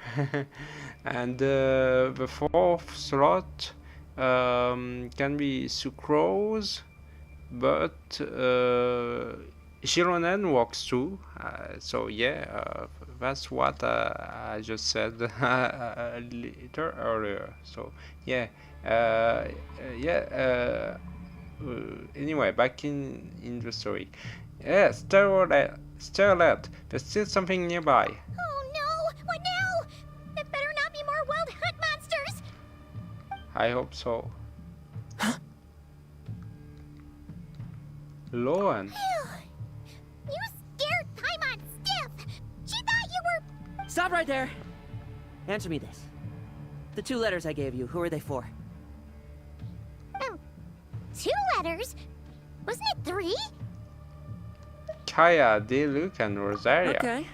And the fourth slot can be Sucrose, but Gironen works too. So yeah, that's what I just said a little earlier. So yeah, anyway, back in the story. Yeah, Starlet, there's still something nearby. Oh no! What now? There better not be more Wild Hunt monsters! I hope so. Loan. You scared Paimon stiff! She thought you were... Stop right there! Answer me this. The 2 letters I gave you, who are they for? 2 letters? Wasn't it 3? Kaya, Diluc, and Rosaria. Okay.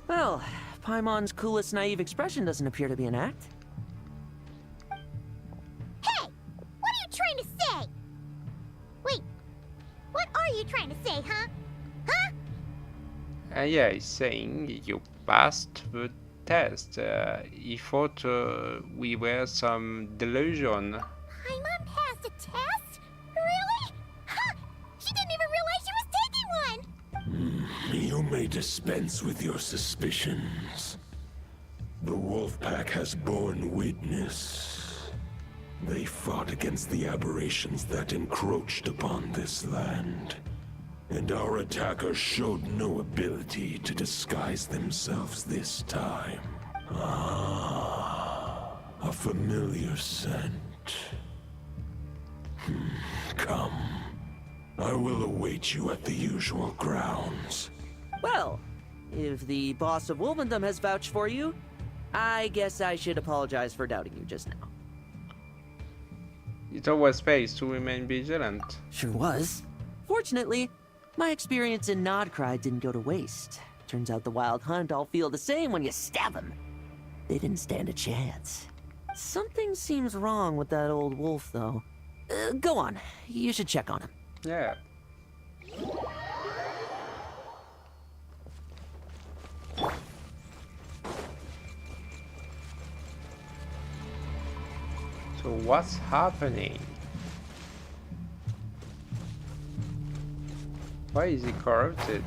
Well, Paimon's coolest naive expression doesn't appear to be an act. Hey! What are you trying to say? Wait, what are you trying to say, huh? Huh? Yeah, he's saying you passed the test. He thought we were some delusion. Paimon passed a test? Really? Ha! She didn't even realize she was taking one! You may dispense with your suspicions. The wolf pack has borne witness. They fought against the aberrations that encroached upon this land. And our attackers showed no ability to disguise themselves this time. Ah, a familiar scent. Come. I will await you at the usual grounds. Well, if the boss of Wolvendom has vouched for you, I guess I should apologize for doubting you just now. It always pays to remain vigilant. Sure was. Fortunately, my experience in Nodcry didn't go to waste. Turns out the Wild Hunt all feel the same when you stab them. They didn't stand a chance. Something seems wrong with that old wolf, though. Go on. You should check on him. Yeah. So what's happening? Why is he corrupted?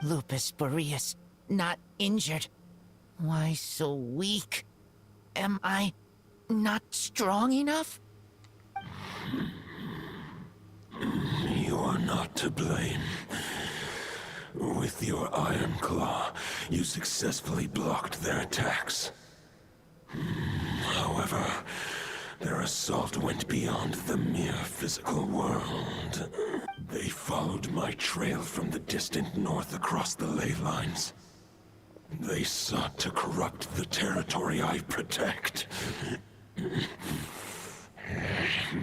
Lupus Boreas, not injured. Why so weak? Am I not strong enough? You are not to blame. With your Iron Claw, you successfully blocked their attacks. However, their assault went beyond the mere physical world. They followed my trail from the distant north across the ley lines. They sought to corrupt the territory I protect.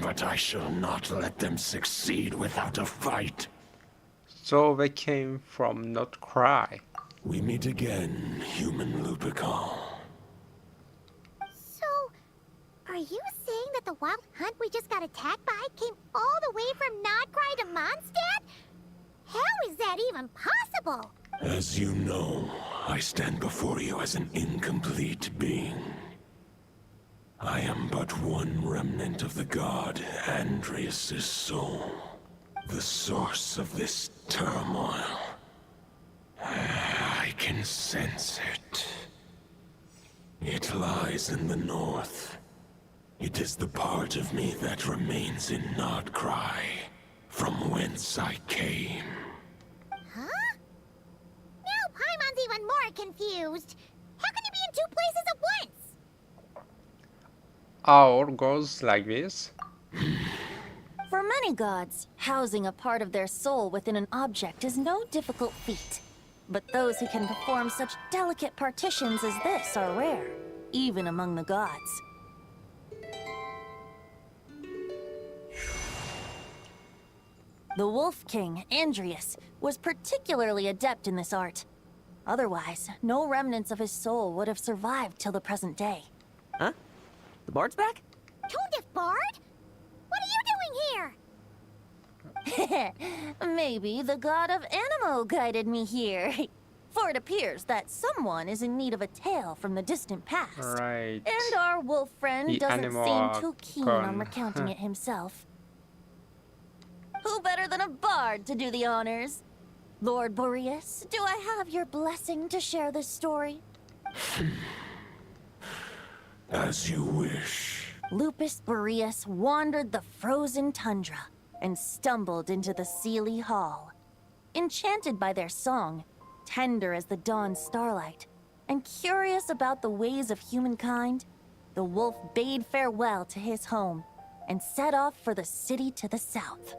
But I shall not let them succeed without a fight. So they came from Not Cry. We meet again, human Lupical. So, are you saying that the wild hunt we just got attacked by came all the way from Nodcry to Mondstadt? How is that even possible? As you know, I stand before you as an incomplete being. I am but one remnant of the god Andreas's soul, the source of this turmoil. I can sense it. It lies in the north. It is the part of me that remains in Nodcry, from whence I came. Huh? Now Paimon's even more confused. How can he be in two places at once? Or goes like this. For many gods, housing a part of their soul within an object is no difficult feat. But those who can perform such delicate partitions as this are rare, even among the gods. The Wolf King, Andreas, was particularly adept in this art. Otherwise, no remnants of his soul would have survived till the present day. Huh? The bard's back? Tone-deaf bard? What are you doing here? Maybe the god of Animo guided me here. For it appears that someone is in need of a tale from the distant past. Right. And our wolf friend The doesn't Animo seem too keen on gone. recounting it himself. Who better than a bard to do the honors? Lord Boreas, do I have your blessing to share this story? As you wish. Lupus Boreas wandered the frozen tundra and stumbled into the Seelie Hall. Enchanted by their song, tender as the dawn starlight, and curious about the ways of humankind, the wolf bade farewell to his home and set off for the city to the south.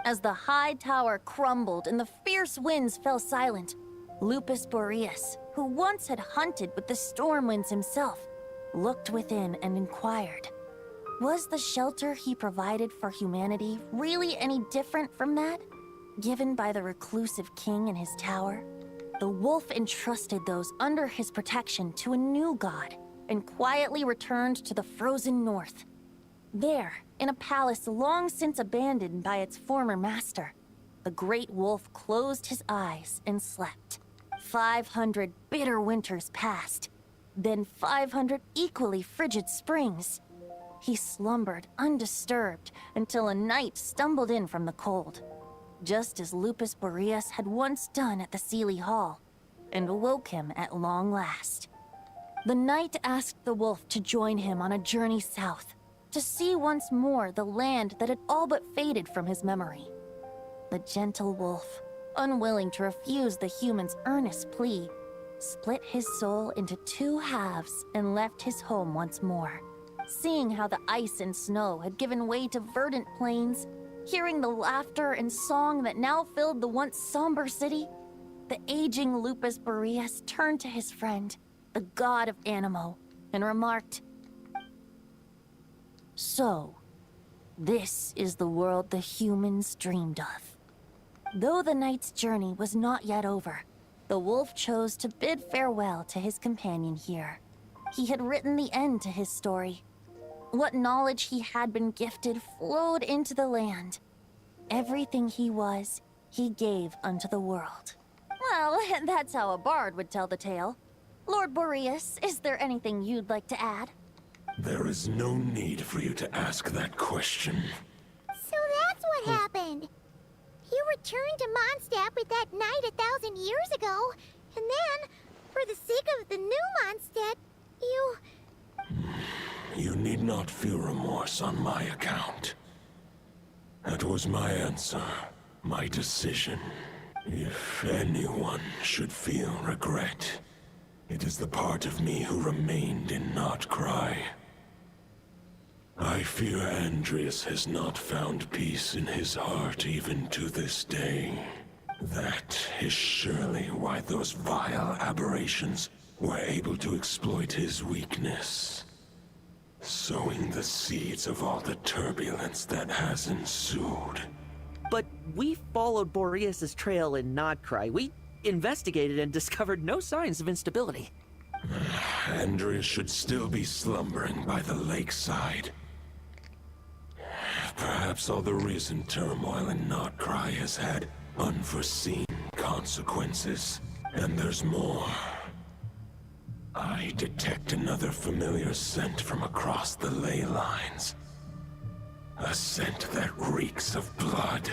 As the high tower crumbled and the fierce winds fell silent, Lupus Boreas, who once had hunted with the storm winds himself, looked within and inquired, was the shelter he provided for humanity really any different from that given by the reclusive king in his tower? The wolf entrusted those under his protection to a new god and quietly returned to the frozen north. There, in a palace long since abandoned by its former master, the great wolf closed his eyes and slept. 500 bitter winters passed, then 500 equally frigid springs. He slumbered undisturbed until a night stumbled in from the cold, just as Lupus Boreas had once done at the Seelie Hall, and awoke him at long last. The night asked the wolf to join him on a journey south, to see once more the land that had all but faded from his memory. The gentle wolf, unwilling to refuse the human's earnest plea, split his soul into two halves and left his home once more. Seeing how the ice and snow had given way to verdant plains, hearing the laughter and song that now filled the once somber city, the aging Lupus Boreas turned to his friend, the god of Animo, and remarked, "So, this is the world the humans dreamed of." Though the night's journey was not yet over, the wolf chose to bid farewell to his companion here. He had written the end to his story. What knowledge he had been gifted flowed into the land. Everything he was, he gave unto the world. Well, that's how a bard would tell the tale. Lord Boreas, is there anything you'd like to add? There is no need for you to ask that question. So that's what happened. You returned to Mondstadt with that knight 1,000 years ago, and then, for the sake of the new Mondstadt, you... You need not feel remorse on my account. That was my answer, my decision. If anyone should feel regret, it is the part of me who remained in Notcry. I fear Andreas has not found peace in his heart even to this day. That is surely why those vile aberrations were able to exploit his weakness, sowing the seeds of all the turbulence that has ensued. But we followed Boreas' trail in Notcry. We investigated and discovered no signs of instability. Andreas should still be slumbering by the lakeside. Perhaps all the recent turmoil in Notcry has had unforeseen consequences. And there's more. I detect another familiar scent from across the ley lines. A scent that reeks of blood.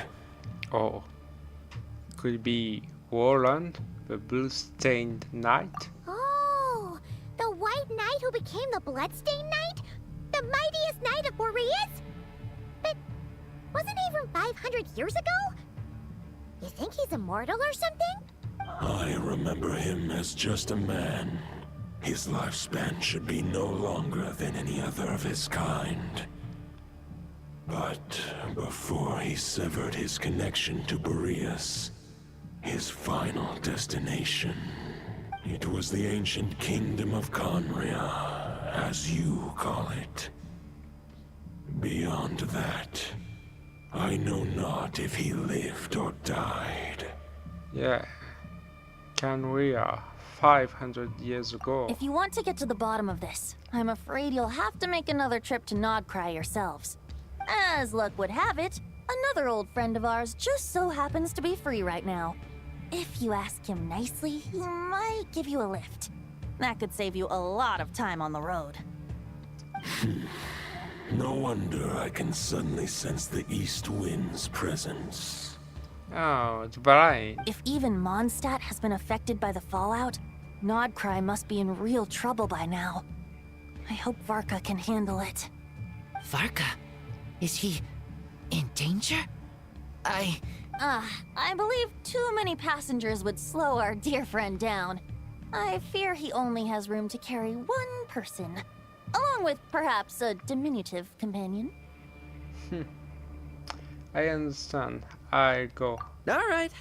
Oh. Could be Warland, the blue-stained knight? Oh, the white knight who became the bloodstained knight? The mightiest knight of Boreas? But wasn't he from 500 years ago? You think he's immortal or something? I remember him as just a man. His lifespan should be no longer than any other of his kind. But before he severed his connection to Boreas, his final destination, it was the ancient kingdom of Conria, as you call it. Beyond that, I know not if he lived or died. Yeah. Canria, 500 years ago. If you want to get to the bottom of this, I'm afraid you'll have to make another trip to Nodcry yourselves. As luck would have it, another old friend of ours just so happens to be free right now. If you ask him nicely, he might give you a lift. That could save you a lot of time on the road. No wonder I can suddenly sense the east wind's presence. Oh, it's Brian. If even Mondstadt has been affected by the fallout, Nodcry must be in real trouble by now. I hope Varka can handle it. Varka? Is he in danger? I believe too many passengers would slow our dear friend down. I fear he only has room to carry one person, along with perhaps a diminutive companion. I understand. I'll go. Alright.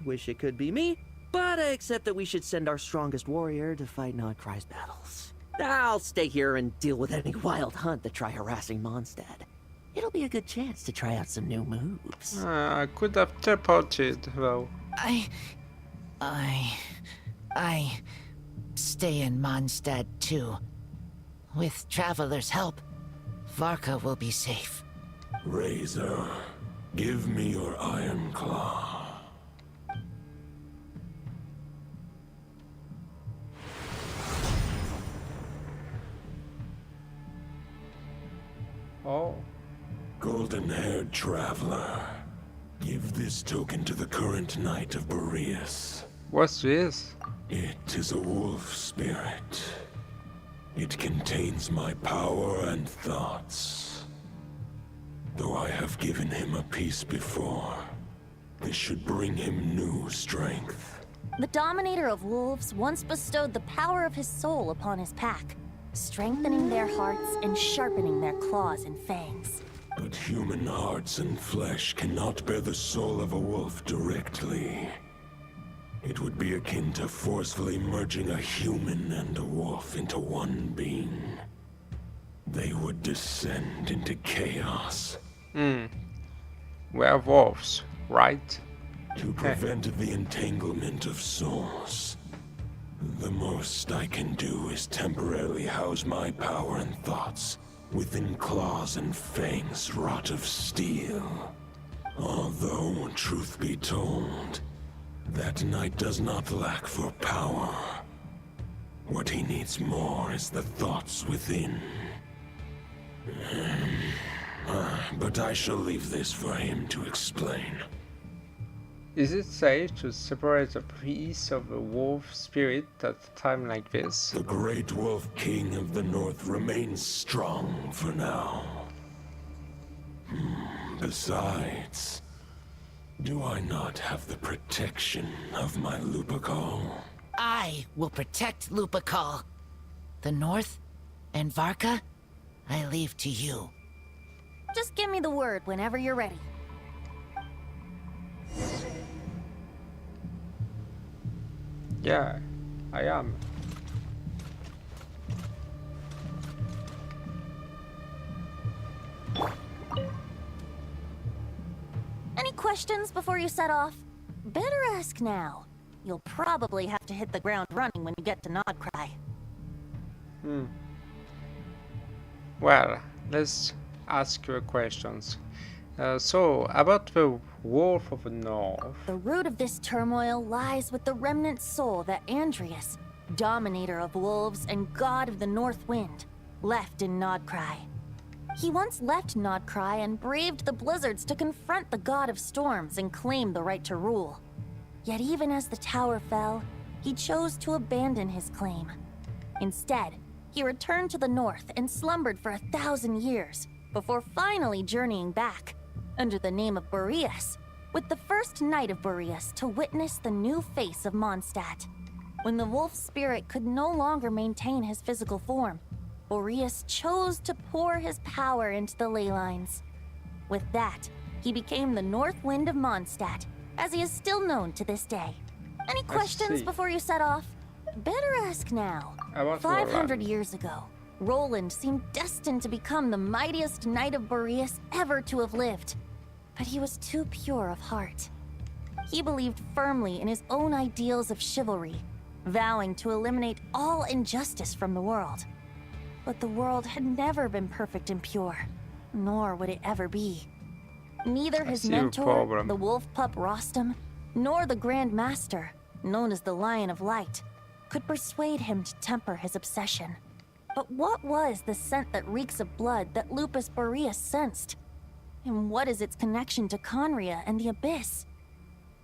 Wish it could be me, but I accept that we should send our strongest warrior to fight Nodcry's battles. I'll stay here and deal with any wild hunt that try harassing Mondstadt. It'll be a good chance to try out some new moves. I could have teleported, though. I stay in Mondstadt too. With Traveler's help, Varka will be safe. Razor, give me your iron claw. Oh. Golden-haired traveler, give this token to the current knight of Boreas. What's this? It is a wolf spirit. It contains my power and thoughts. Though I have given him a piece before, this should bring him new strength. The Dominator of Wolves once bestowed the power of his soul upon his pack, strengthening their hearts and sharpening their claws and fangs. But human hearts and flesh cannot bear the soul of a wolf directly. It would be akin to forcefully merging a human and a wolf into one being. They would descend into chaos. Werewolves, right? To prevent the entanglement of souls, the most I can do is temporarily house my power and thoughts within claws and fangs wrought of steel. Although, truth be told, That knight does not lack for power. What he needs more is the thoughts within. But I shall leave this for him to explain. Is it safe to separate a piece of a wolf spirit at a time like this? The Great Wolf King of the North remains strong for now. Besides, do I not have the protection of my Lupacol? I will protect Lupacol. The North and Varka, I leave to you. Just give me the word whenever you're ready. Yeah, I am. Any questions before you set off? Better ask now. You'll probably have to hit the ground running when you get to Nodcry. Well, let's ask you questions. So, about the Wolf of the North. The root of this turmoil lies with the remnant soul that Andreas, dominator of wolves and god of the North Wind, left in Nodcry. He once left Nodcry and braved the blizzards to confront the god of storms and claim the right to rule. Yet even as the tower fell, he chose to abandon his claim. Instead, he returned to the north and slumbered for 1,000 years, before finally journeying back, under the name of Boreas, with the first knight of Boreas to witness the new face of Mondstadt. When the wolf spirit could no longer maintain his physical form, Boreas chose to pour his power into the ley lines. With that, he became the North Wind of Mondstadt, as he is still known to this day. Any questions before you set off? Better ask now. 500 years ago, Roland seemed destined to become the mightiest knight of Boreas ever to have lived. But he was too pure of heart. He believed firmly in his own ideals of chivalry, vowing to eliminate all injustice from the world. But the world had never been perfect and pure, nor would it ever be. Neither his mentor, the wolf pup Rostam, nor the Grand Master, known as the Lion of Light, could persuade him to temper his obsession. But what was the scent that reeks of blood that Lupus Boreas sensed? And what is its connection to Conria and the Abyss?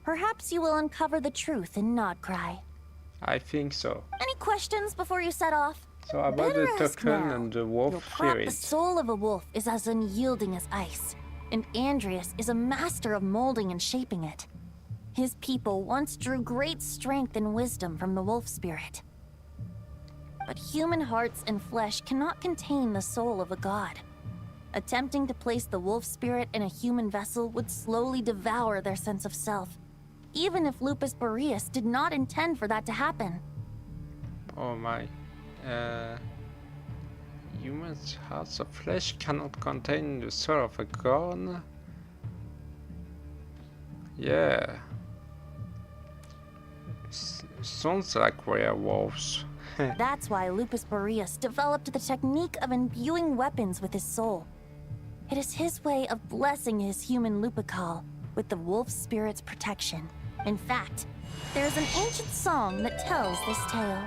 Perhaps you will uncover the truth in Nodcry. I think so. Any questions before you set off? So about the token and the wolf spirit. The soul of a wolf is as unyielding as ice, and Andreas is a master of molding and shaping it. His people once drew great strength and wisdom from the wolf spirit. But human hearts and flesh cannot contain the soul of a god. Attempting to place the wolf spirit in a human vessel would slowly devour their sense of self, even if Lupus Boreas did not intend for that to happen. Oh my. Humans' hearts of flesh cannot contain the soul of a god? Yeah. Sounds like werewolves. That's why Lupus Boreas developed the technique of imbuing weapons with his soul. It is his way of blessing his human Lupacol with the wolf spirit's protection. In fact, there is an ancient song that tells this tale.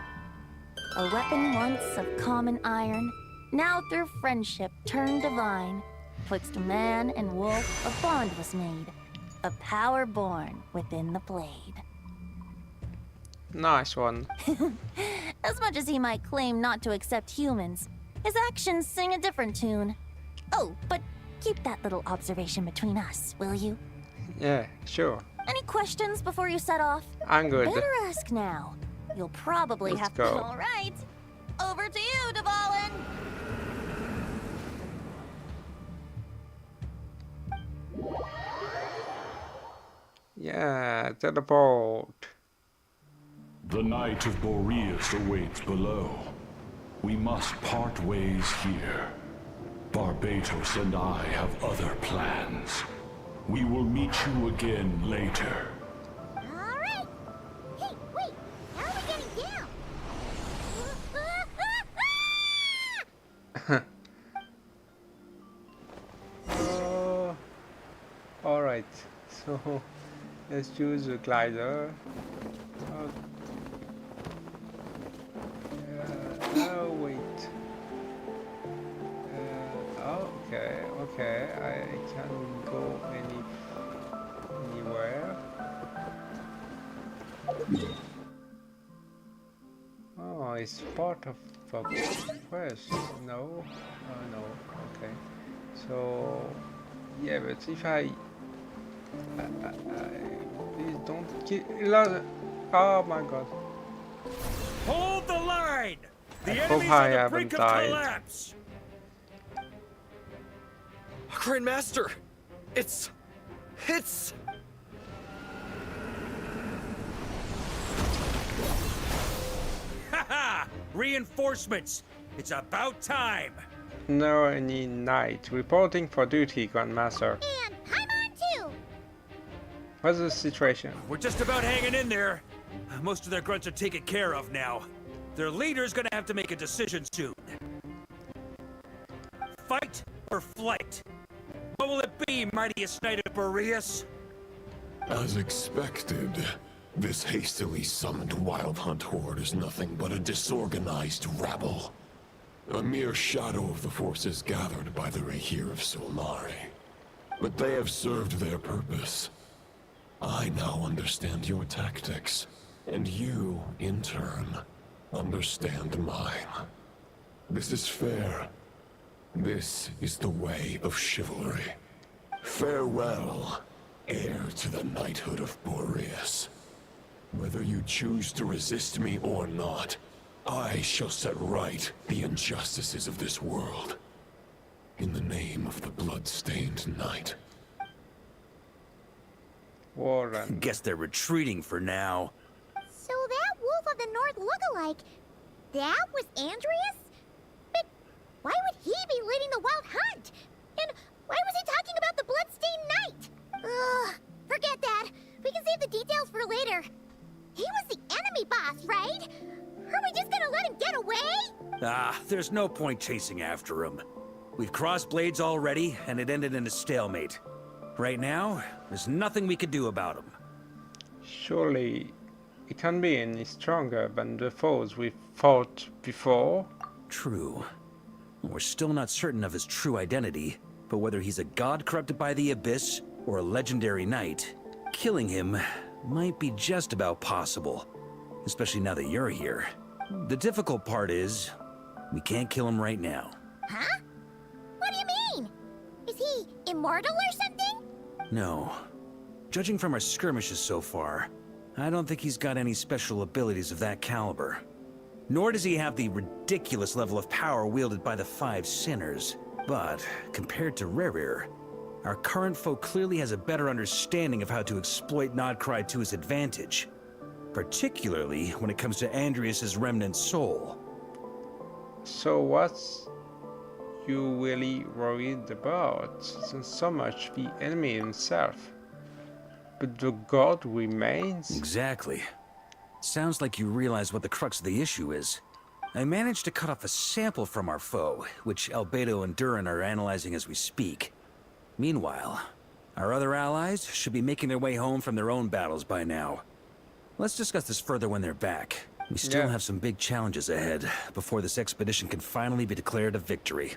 A weapon once of common iron, now through friendship turned divine. Twixt man and wolf a bond was made, a power born within the blade. Nice one. As much as he might claim not to accept humans, his actions sing a different tune. Oh, but keep that little observation between us, will you? Yeah, sure. Any questions before you set off? I'm good. Better ask now. You'll probably have to. All right. Over to you, Dvalin. Yeah, teleport. The Knight of Boreas awaits below. We must part ways here. Barbatos and I have other plans. We will meet you again later. Alright! Hey, wait! How are we getting down? Alright, so Let's use a glider. Oh, oh wait. Okay, okay. I can go anywhere. Oh, it's part of the quest. No, no. Okay. So yeah, but if I please don't kill. Oh my god. Hold the line! The I hope enemy's I on the haven't brink of died. collapse! Grandmaster! It's... Haha! Reinforcements! It's about time! No, any knight reporting for duty, Grandmaster. And Paimon too! What's the situation? We're just about hanging in there. Most of their grunts are taken care of now. Their leader's gonna have to make a decision soon. Fight or flight? What will it be, mightiest knight of Boreas? As expected, this hastily summoned Wild Hunt horde is nothing but a disorganized rabble. A mere shadow of the forces gathered by the Rahir of Solnari. But they have served their purpose. I now understand your tactics, and you, in turn, understand mine. This is fair. This is the way of chivalry. Farewell, heir to the knighthood of Boreas. Whether you choose to resist me or not, I shall set right the injustices of this world. In the name of the blood-stained knight. Warren. Guess they're retreating for now. So that Wolf of the North look-alike, that was Andreas? But why would he be leading the Wild Hunt? And why was he talking about the Bloodstained Knight? Ugh, forget that. We can save the details for later. He was the enemy boss, right? Are we just gonna let him get away? There's no point chasing after him. We've crossed blades already, and it ended in a stalemate. Right now, there's nothing we can do about him. Surely he can't be any stronger than the foes we fought before. True. We're still not certain of his true identity, but whether he's a god corrupted by the Abyss or a legendary knight, killing him might be just about possible, especially now that you're here. The difficult part is, we can't kill him right now. Huh? What do you mean? Is he immortal or something? No. Judging from our skirmishes so far, I don't think he's got any special abilities of that caliber. Nor does he have the ridiculous level of power wielded by the Five Sinners. But, compared to Rerir, our current foe clearly has a better understanding of how to exploit Nodcry to his advantage. Particularly when it comes to Andreas' remnant soul. So what's you really worried about? Isn't so much the enemy himself, but the god remains? Exactly. Sounds like you realize what the crux of the issue is. I managed to cut off a sample from our foe, which Albedo and Durin are analyzing as we speak. Meanwhile, our other allies should be making their way home from their own battles by now. Let's discuss this further when they're back. We still have some big challenges ahead before this expedition can finally be declared a victory.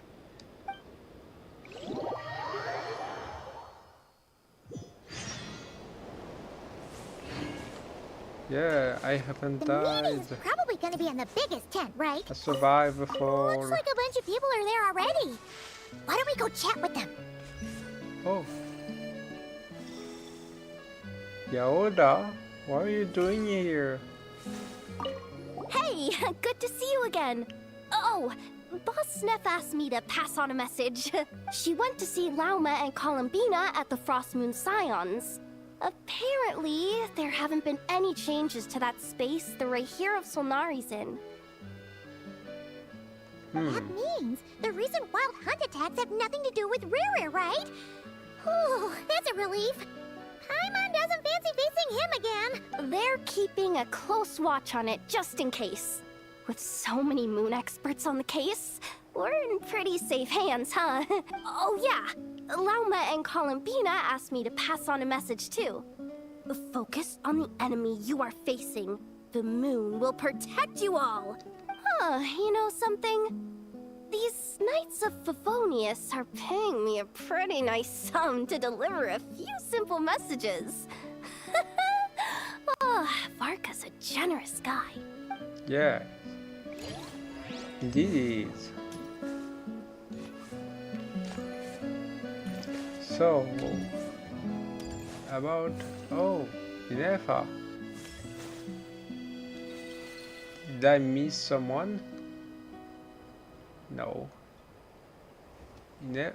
Yeah, I haven't The died. meeting's probably gonna be in the biggest tent, right? I survived before. Looks like a bunch of people are there already. Why don't we go chat with them? Oh. Yoda, what are you doing here? Hey, good to see you again. Oh, Boss Sneff asked me to pass on a message. She went to see Lauma and Columbina at the Frost Moon Scions. Apparently, there haven't been any changes to that space the Rahir of Solnari's in. That means the recent Wild Hunt attacks have nothing to do with Rerir, right? Whew, that's a relief. Paimon doesn't fancy facing him again. They're keeping a close watch on it just in case. With so many moon experts on the case, we're in pretty safe hands, huh? Oh yeah, Lauma and Columbina asked me to pass on a message too. Focus on the enemy you are facing. The moon will protect you all. You know something? These Knights of Favonius are paying me a pretty nice sum to deliver a few simple messages. Varka's a generous guy. Yeah. Indeed he is. So, about... Oh, Inefa. Did I miss someone? No.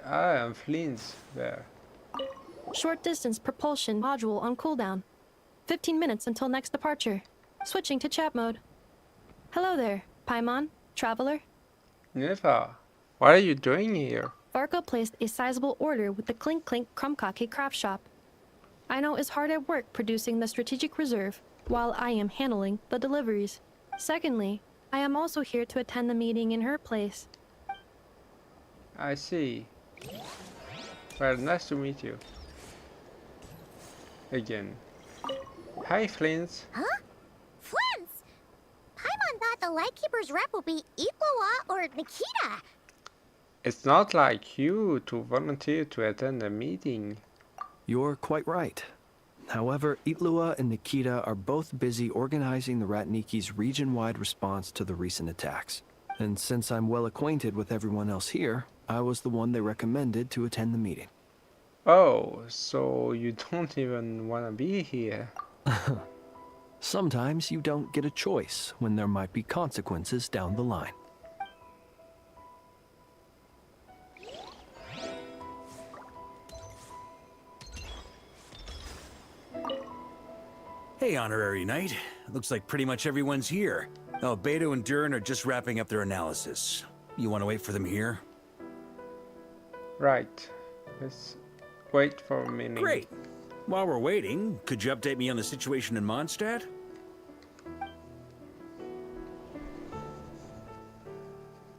I'm Flint's there. Short distance propulsion module on cooldown. 15 minutes until next departure. Switching to chat mode. Hello there, Paimon, traveler. Inefa, what are you doing here? Varka placed a sizable order with the Clink Clink Krumkake craft shop. Aino is hard at work producing the strategic reserve, while I am handling the deliveries. Secondly, I am also here to attend the meeting in her place. I see. Well, nice to meet you. Again. Hi, Flint. Huh? Flint! Paimon thought the Lightkeeper's rep would be Iqua or Nikita. It's not like you to volunteer to attend a meeting. You're quite right. However, Itlua and Nikita are both busy organizing the Ratniki's region-wide response to the recent attacks. And since I'm well acquainted with everyone else here, I was the one they recommended to attend the meeting. Oh, so you don't even want to be here. Sometimes you don't get a choice when there might be consequences down the line. Hey, Honorary Knight. Looks like pretty much everyone's here. Oh, Beto and Durin are just wrapping up their analysis. You want to wait for them here? Right. Let's wait for a minute. Great. While we're waiting, could you update me on the situation in Mondstadt?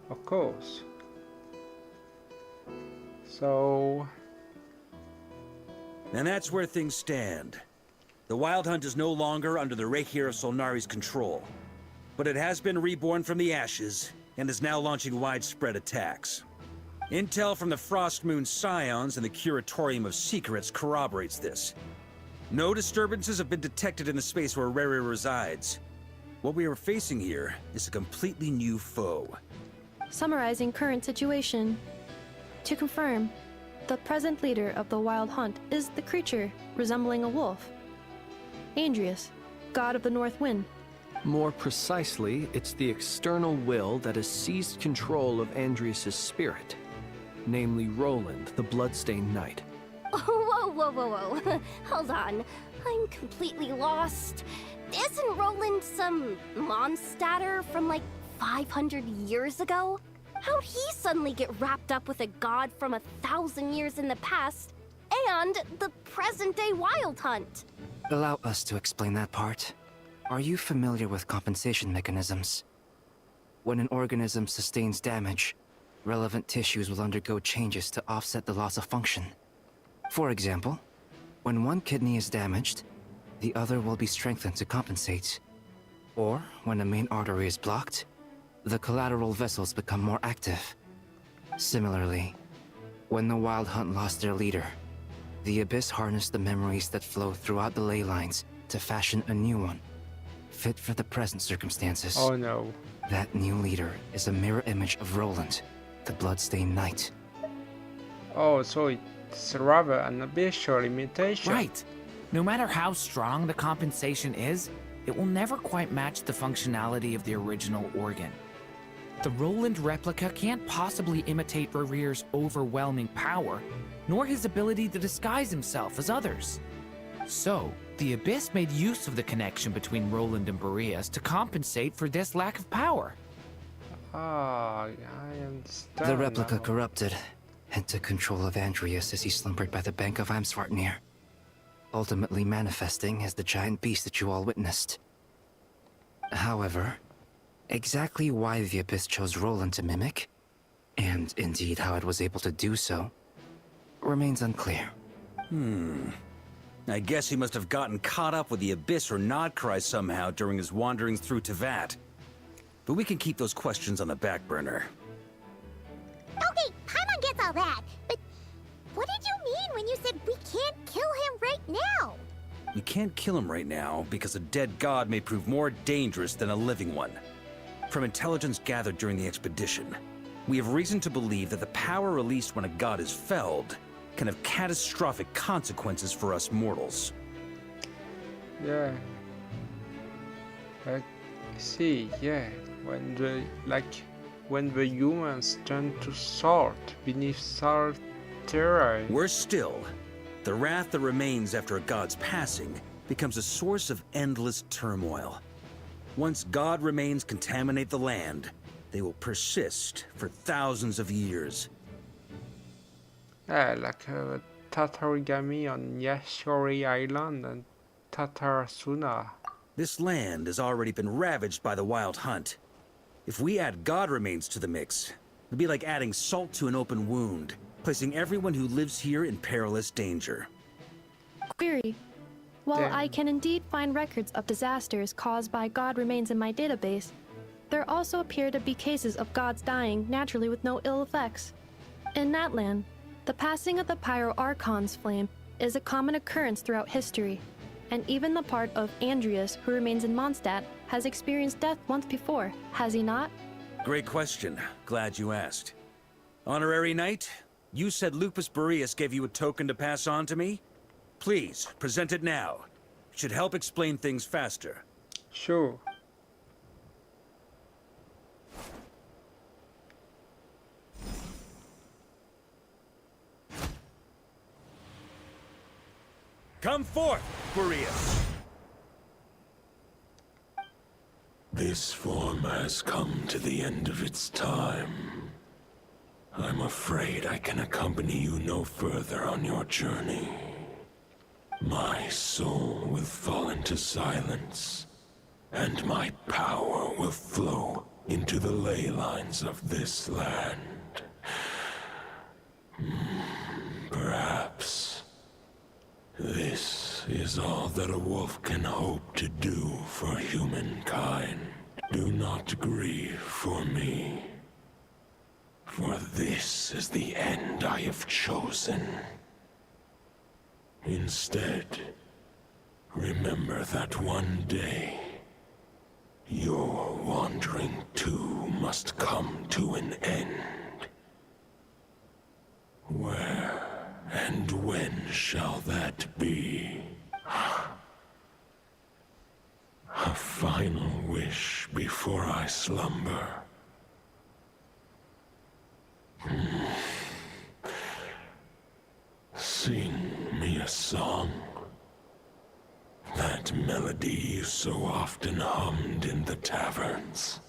Of course. So... And that's where things stand. The Wild Hunt is no longer under the Reikir of Solnari's control, but it has been reborn from the ashes and is now launching widespread attacks. Intel from the Frostmoon Scions and the Curatorium of Secrets corroborates this. No disturbances have been detected in the space where Rere resides. What we are facing here is a completely new foe. Summarizing current situation. To confirm, the present leader of the Wild Hunt is the creature resembling a wolf. Andrius, god of the North Wind. More precisely, it's the external will that has seized control of Andrius' spirit. Namely Roland, the Bloodstained Knight. Whoa. Hold on. I'm completely lost. Isn't Roland some Mondstadter from like 500 years ago? How'd he suddenly get wrapped up with a god from 1,000 years in the past and the present-day Wild Hunt? Allow us to explain that part. Are you familiar with compensation mechanisms? When an organism sustains damage, relevant tissues will undergo changes to offset the loss of function. For example, when one kidney is damaged, the other will be strengthened to compensate. Or, when a main artery is blocked, the collateral vessels become more active. Similarly, when the Wild Hunt lost their leader, the Abyss harnessed the memories that flow throughout the ley lines to fashion a new one, fit for the present circumstances. Oh no. That new leader is a mirror image of Roland, the Bloodstained Knight. Oh, so it's rather an abyssal imitation. Right. No matter how strong the compensation is, it will never quite match the functionality of the original organ. The Roland replica can't possibly imitate Rere's overwhelming power, nor his ability to disguise himself as others. So, the Abyss made use of the connection between Roland and Boreas to compensate for this lack of power. Ah, I understand. The replica now. corrupted and took control of Andrius as he slumbered by the bank of Amsvartnir, ultimately manifesting as the giant beast that you all witnessed. However, exactly why the Abyss chose Roland to mimic, and indeed how it was able to do so, remains unclear. I guess he must have gotten caught up with the Abyss or Nodcry somehow during his wanderings through Teyvat. But we can keep those questions on the back burner. Okay, Paimon gets all that, but what did you mean when you said we can't kill him right now? You can't kill him right now because a dead god may prove more dangerous than a living one. From intelligence gathered during the expedition, we have reason to believe that the power released when a god is felled can have catastrophic consequences for us mortals. Yeah. I see, yeah. When the humans turn to salt beneath salt terror. Worse still, the wrath that remains after a god's passing becomes a source of endless turmoil. Once god remains contaminate the land, they will persist for thousands of years. Yeah, like Tatarigami on Yashori Island and Tatarasuna. This land has already been ravaged by the Wild Hunt. If we add god remains to the mix, it'd be like adding salt to an open wound, placing everyone who lives here in perilous danger. Query. While I can indeed find records of disasters caused by god remains in my database, there also appear to be cases of gods dying naturally with no ill effects. In that land, the passing of the Pyro Archon's flame is a common occurrence throughout history, and even the part of Andreas who remains in Mondstadt has experienced death once before, has he not? Great question. Glad you asked. Honorary Knight, you said Lupus Boreas gave you a token to pass on to me? Please, present it now. It should help explain things faster. Sure. Come forth, Boreas! This form has come to the end of its time. I'm afraid I can accompany you no further on your journey. My soul will fall into silence, and my power will flow into the ley lines of this land. Perhaps this is all that a wolf can hope to do for humankind. Do not grieve for me, for this is the end I have chosen. Instead, remember that one day, your wandering too must come to an end. Where and when shall that be? A final wish before I slumber. Sing me a song. That melody you so often hummed in the taverns.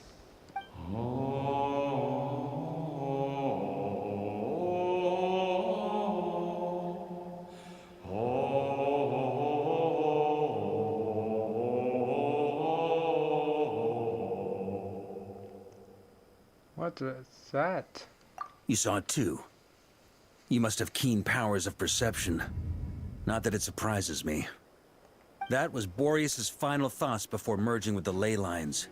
What was that? You saw it too. You must have keen powers of perception. Not that it surprises me. That was Boreas's final thoughts before merging with the ley lines.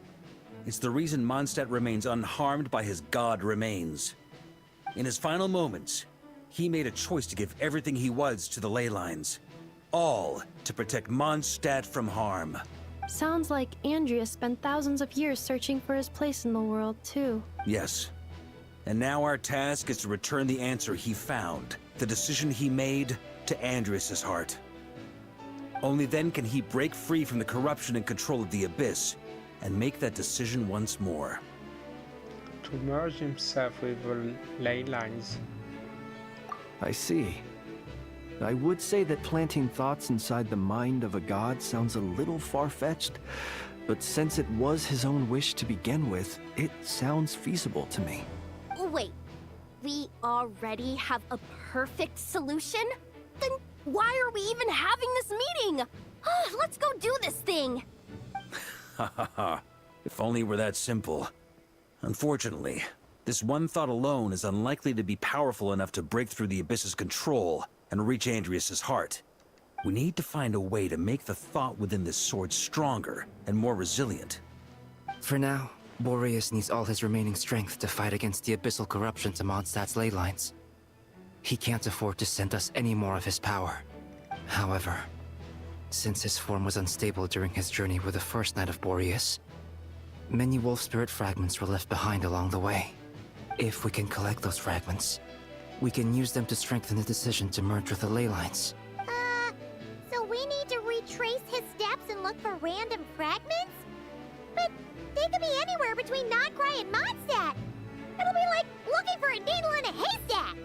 It's the reason Mondstadt remains unharmed by his god remains. In his final moments, he made a choice to give everything he was to the ley lines. All to protect Mondstadt from harm. Sounds like Andreas spent thousands of years searching for his place in the world, too. Yes. And now our task is to return the answer he found, the decision he made, to Andreas' heart. Only then can he break free from the corruption and control of the Abyss, and make that decision once more. To merge himself with the ley lines. I see. I would say that planting thoughts inside the mind of a god sounds a little far-fetched, but since it was his own wish to begin with, it sounds feasible to me. Wait, we already have a perfect solution? Then why are we even having this meeting? Let's go do this thing! Ha ha ha. If only it were that simple. Unfortunately, this one thought alone is unlikely to be powerful enough to break through the Abyss's control and reach Andreas' heart. We need to find a way to make the thought within this sword stronger and more resilient. For now, Boreas needs all his remaining strength to fight against the abyssal corruption to Mondstadt's ley lines. He can't afford to send us any more of his power. However, since his form was unstable during his journey with the first Knight of Boreas, many wolf spirit fragments were left behind along the way. If we can collect those fragments, we can use them to strengthen the decision to merge with the ley lines. So we need to retrace his steps and look for random fragments? But they could be anywhere between Nodcry and Mondstadt. It'll be like looking for a needle in a haystack.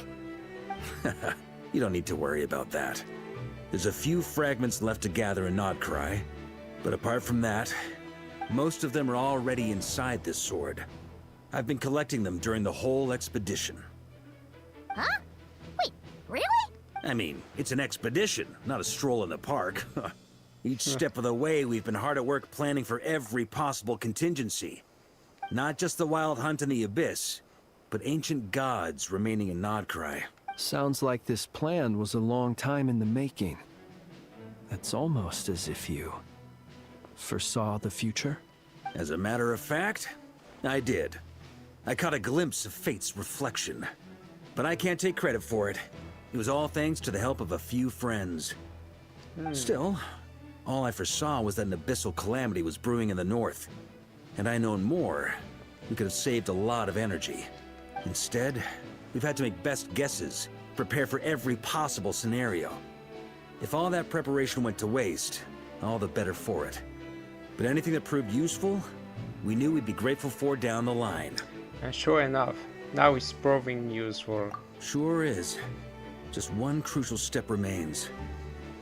You don't need to worry about that. There's a few fragments left to gather in Nodcry, but apart from that, most of them are already inside this sword. I've been collecting them during the whole expedition. Huh? Wait, really? I mean, it's an expedition, not a stroll in the park. Each step of the way, we've been hard at work planning for every possible contingency. Not just the wild hunt in the abyss, but ancient gods remaining in Nodcry. Sounds like this plan was a long time in the making. It's almost as if you foresaw the future. As a matter of fact, I did. I caught a glimpse of fate's reflection. But I can't take credit for it. It was all thanks to the help of a few friends. Still, all I foresaw was that an abyssal calamity was brewing in the north. Had I known more, we could have saved a lot of energy. Instead, we've had to make best guesses, prepare for every possible scenario. If all that preparation went to waste, all the better for it. But anything that proved useful, we knew we'd be grateful for down the line. And sure enough, now it's proving useful. Sure is. Just one crucial step remains.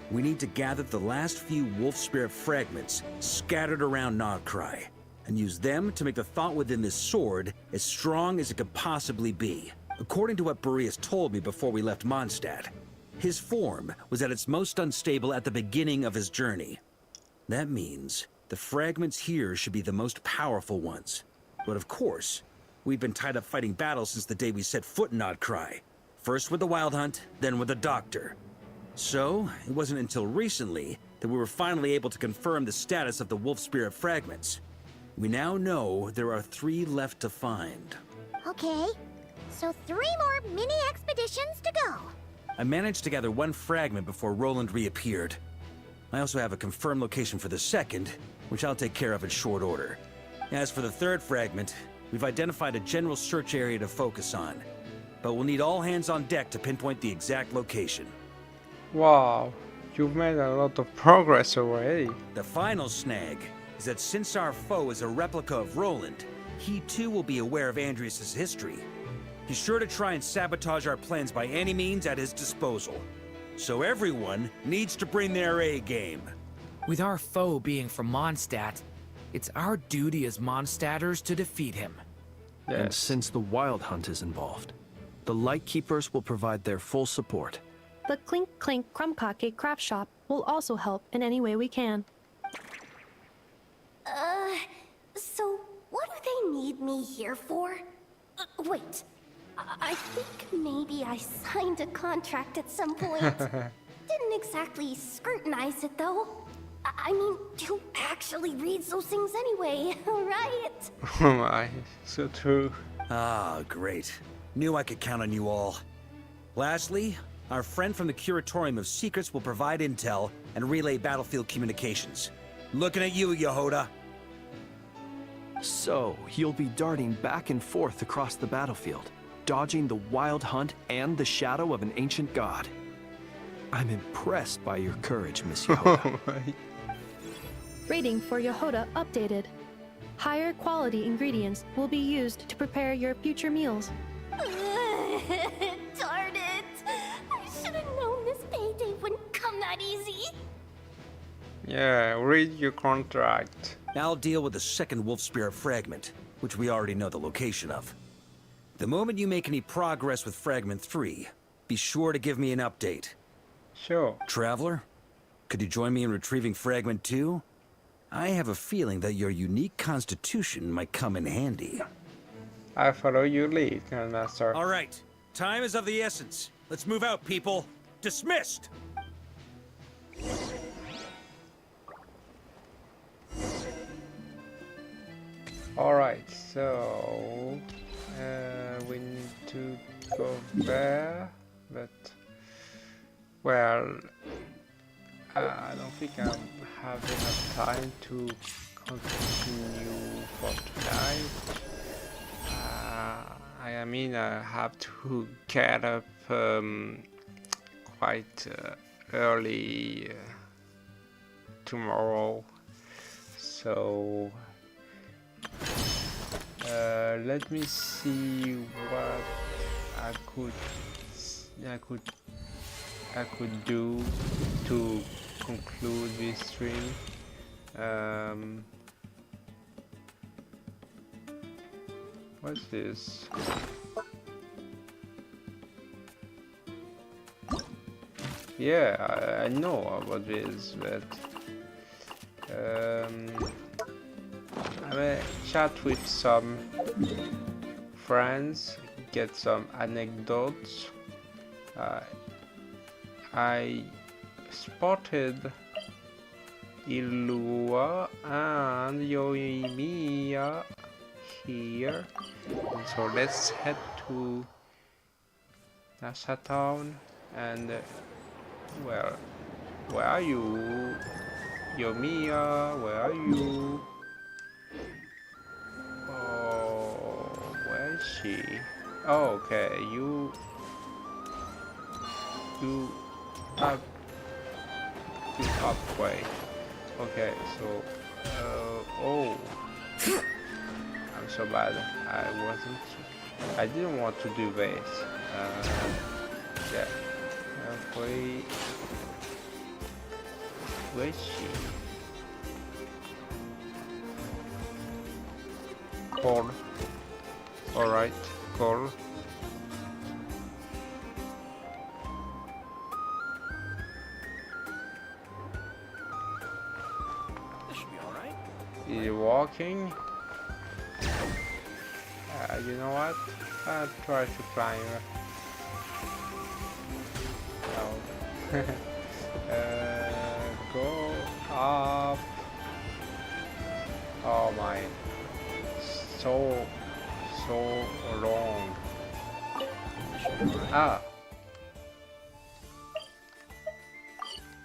We need to gather the last few wolf spirit fragments scattered around Nodcry, and use them to make the thought within this sword as strong as it could possibly be. According to what Boreas told me before we left Mondstadt, his form was at its most unstable at the beginning of his journey. That means the fragments here should be the most powerful ones. But of course, we've been tied up fighting battles since the day we set foot in Nodcry. First with the Wild Hunt, then with the Doctor. So, it wasn't until recently that we were finally able to confirm the status of the wolf spirit fragments. We now know there are 3 left to find. Okay, so 3 more mini expeditions to go. I managed to gather 1 fragment before Roland reappeared. I also have a confirmed location for the second, which I'll take care of in short order. As for the 3rd fragment, we've identified a general search area to focus on, but we'll need all hands on deck to pinpoint the exact location. Wow, you've made a lot of progress already. The final snag is that since our foe is a replica of Roland, he too will be aware of Andreas' history. He's sure to try and sabotage our plans by any means at his disposal. So everyone needs to bring their A game. With our foe being from Mondstadt, it's our duty as Mondstadters to defeat him. And since the Wild Hunt is involved, the Lightkeepers will provide their full support. The Clink Clink Krumkake craft shop will also help in any way we can. So what do they need me here for? Wait, I think maybe I signed a contract at some point. Didn't exactly scrutinize it though. I mean, who actually reads those things anyway, right? Oh my, so true. Ah, great. Knew I could count on you all. Lastly, our friend from the Curatorium of Secrets will provide intel and relay battlefield communications. Looking at you, Yehoda. So, you'll be darting back and forth across the battlefield, dodging the Wild Hunt and the shadow of an ancient god. I'm impressed by your courage, Miss Yehoda. Rating for Yehoda updated. Higher quality ingredients will be used to prepare your future meals. Darn it! I should have known this payday wouldn't come that easy. Yeah, read your contract. I'll deal with the second wolf spirit fragment, which we already know the location of. The moment you make any progress with fragment 3, be sure to give me an update. Sure. Traveler, could you join me in retrieving fragment 2? I have a feeling that your unique constitution might come in handy. I follow your lead, Grandmaster. All right, time is of the essence. Let's move out, people. Dismissed! Alright, so we need to go there, but well, I don't think I have enough time to continue for tonight. I mean, I have to get up quite early tomorrow, so let me see what I could do to conclude this stream. What's this? Yeah, I know about this, but I will chat with some friends, get some anecdotes. I spotted Illua and Yoimiya here, so let's head to Nasa town. And well, where are you, Yoimiya? Where are you? Oh, where is she? Oh, okay, you up way. Okay, so oh, I'm so bad. I didn't want to do this. Yeah, where is she? Call. Alright, call. You're walking. You know what? I'll try to climb. No. Go up. Oh my. So long. Ah.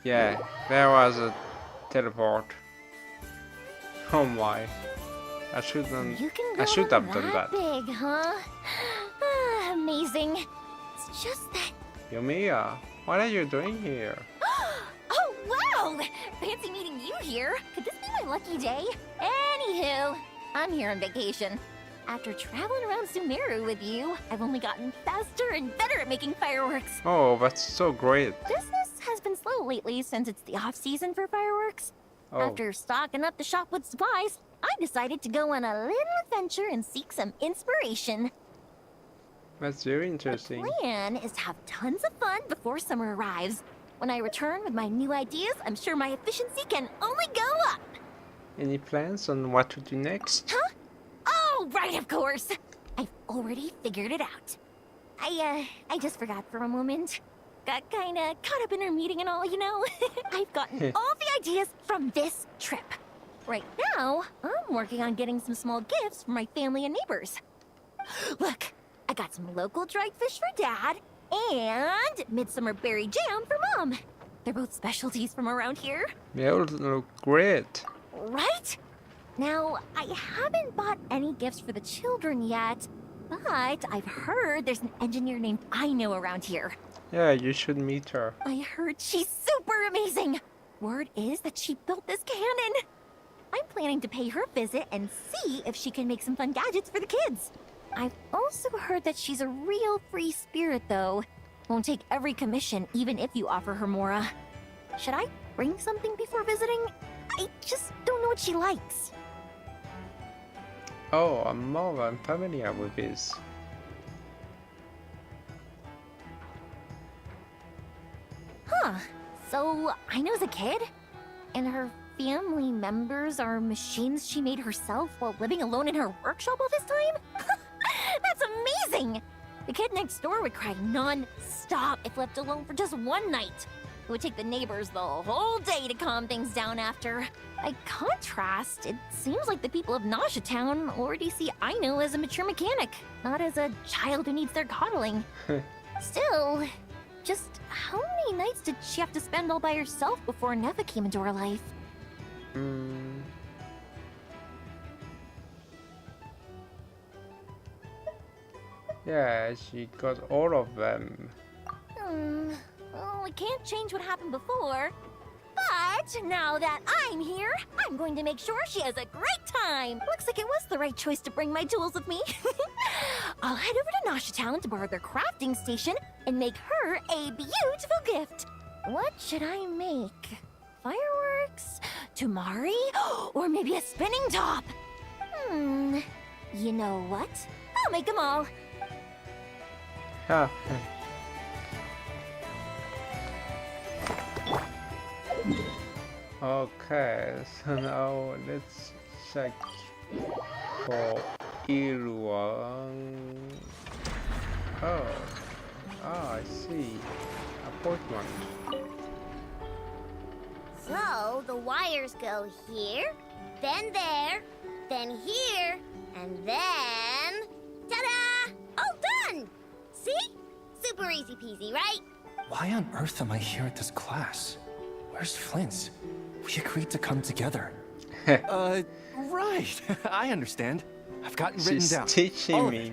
Yeah, there was a teleport. Oh my. I should have done that. Big, huh? Amazing. It's just that. Yoimiya, what are you doing here? Oh, wow! Fancy meeting you here. Could this be my lucky day? Anywho, I'm here on vacation. After traveling around Sumeru with you, I've only gotten faster and better at making fireworks. Oh, that's so great. Business has been slow lately since it's the off-season for fireworks. Oh. After stocking up the shop with supplies, I decided to go on a little adventure and seek some inspiration. That's very interesting. The plan is to have tons of fun before summer arrives. When I return with my new ideas, I'm sure my efficiency can only go up. Any plans on what to do next? Huh? Oh, right, of course. I've already figured it out. I just forgot for a moment. Got kinda caught up in our meeting and all, you know? I've gotten all the ideas from this trip. Right now, I'm working on getting some small gifts for my family and neighbors. Look, I got some local dried fish for Dad and midsummer berry jam for Mom. They're both specialties from around here. They all look great. Right? Now, I haven't bought any gifts for the children yet, but I've heard there's an engineer named Aino around here. Yeah, you should meet her. I heard she's super amazing. Word is that she built this cannon. I'm planning to pay her a visit and see if she can make some fun gadgets for the kids. I've also heard that she's a real free spirit, though. Won't take every commission, even if you offer her more. Should I bring something before visiting? I just don't know what she likes. Oh, I'm more than familiar with this. Huh. So, Aino's a kid? And her family members are machines she made herself while living alone in her workshop all this time? That's amazing! The kid next door would cry non-stop if left alone for just one night. It would take the neighbors the whole day to calm things down after. By contrast, it seems like the people of Nausea Town already see Aino as a mature mechanic, not as a child who needs their coddling. Still, just how many nights did she have to spend all by herself before Neva came into her life? Yeah, she got all of them. Well, we can't change what happened before. But now that I'm here, I'm going to make sure she has a great time. Looks like it was the right choice to bring my tools with me. I'll head over to Nausea Town to borrow their crafting station and make her a beautiful gift. What should I make? Fireworks? Tamari? Or maybe a spinning top? You know what? I'll make them all. Huh. Okay, so now let's check for Iruan. Oh, I see. A Pokemon. So, the wires go here, then there, then here, and then... Ta-da! All done! See? Super easy peasy, right? Why on earth am I here at this class? Where's Flint? We agreed to come together. Right. I understand. I've gotten written down. She's teaching me.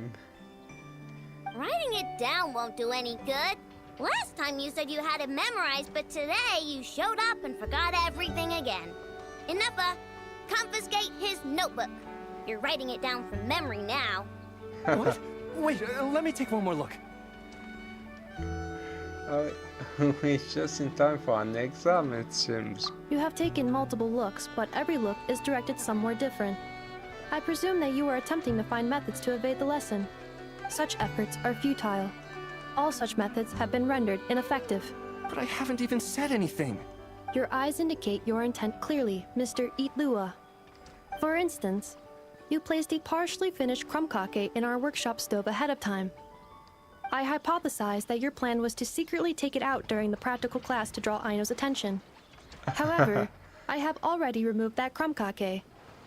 Writing it down won't do any good. Last time you said you had it memorized, but today you showed up and forgot everything again. Enough, confiscate his notebook. You're writing it down from memory now. What? Wait, let me take one more look. It's just in time for an exam, it seems. You have taken multiple looks, but every look is directed somewhere different. I presume that you are attempting to find methods to evade the lesson. Such efforts are futile. All such methods have been rendered ineffective. But I haven't even said anything. Your eyes indicate your intent clearly, Mr. Itlua. For instance, you placed a partially finished crumb-kake in our workshop stove ahead of time. I hypothesized that your plan was to secretly take it out during the practical class to draw Aino's attention. However, I have already removed that crumb-kake.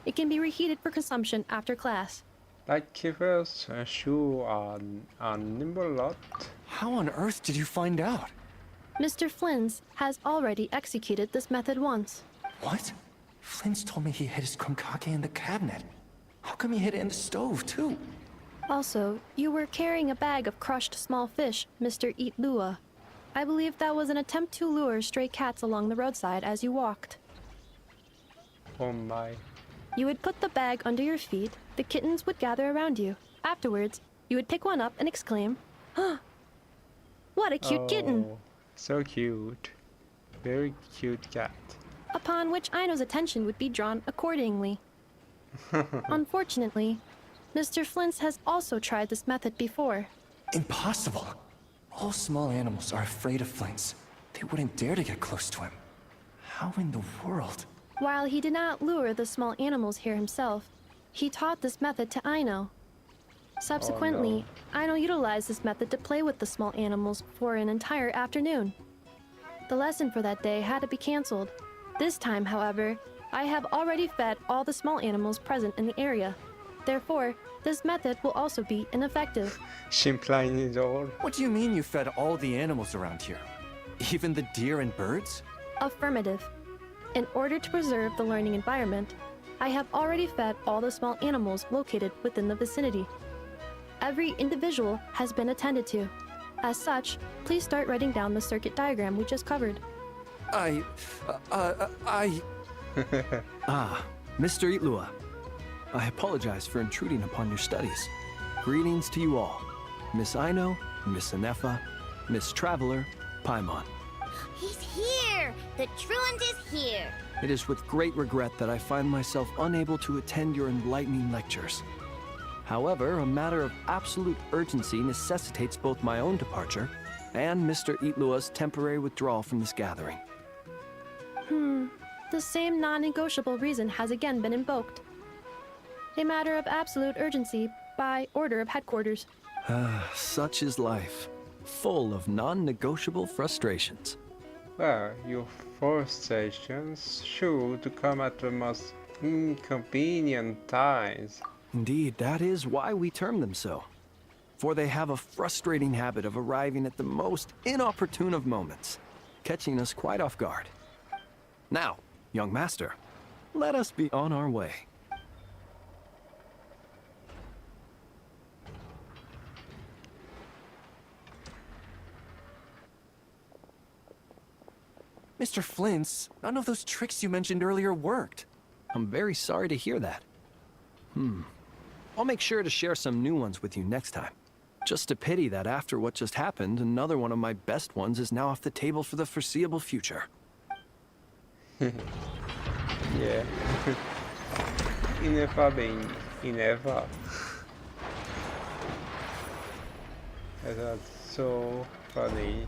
It can be reheated for consumption after class. Lightkeepers shoe are nimble lot. How on earth did you find out? Mr. Flynn's has already executed this method once. What? Flynn's told me he hid his crumb-kake in the cabinet. How come he hid it in the stove, too? Also, you were carrying a bag of crushed small fish, Mr. Itlua. I believe that was an attempt to lure stray cats along the roadside as you walked. Oh my. You would put the bag under your feet, the kittens would gather around you. Afterwards, you would pick one up and exclaim, "Huh! What a cute kitten!" So cute. Very cute cat. Upon which Aino's attention would be drawn accordingly. Unfortunately, Mr. Flint has also tried this method before. Impossible. All small animals are afraid of Flint. They wouldn't dare to get close to him. How in the world? While he did not lure the small animals here himself, he taught this method to Aino. Subsequently, Aino utilized this method to play with the small animals for an entire afternoon. The lesson for that day had to be canceled. This time, however, I have already fed all the small animals present in the area. Therefore, this method will also be ineffective. Implying it all. What do you mean you fed all the animals around here? Even the deer and birds? Affirmative. In order to preserve the learning environment, I have already fed all the small animals located within the vicinity. Every individual has been attended to. As such, please start writing down the circuit diagram we just covered. Mr. Itlua. I apologize for intruding upon your studies. Greetings to you all. Miss Aino, Miss Anefa, Miss Traveler, Paimon. He's here! The truant is here! It is with great regret that I find myself unable to attend your enlightening lectures. However, a matter of absolute urgency necessitates both my own departure and Mr. Itlua's temporary withdrawal from this gathering. The same non-negotiable reason has again been invoked. A matter of absolute urgency by order of headquarters. Such is life, full of non-negotiable frustrations. Well, your frustrations should come at the most inconvenient times. Indeed, that is why we term them so. For they have a frustrating habit of arriving at the most inopportune of moments, catching us quite off guard. Now, young master, let us be on our way. Mr. Flint's, none of those tricks you mentioned earlier worked. I'm very sorry to hear that. I'll make sure to share some new ones with you next time. Just a pity that after what just happened, another one of my best ones is now off the table for the foreseeable future. Yeah. Never being never. That's so funny.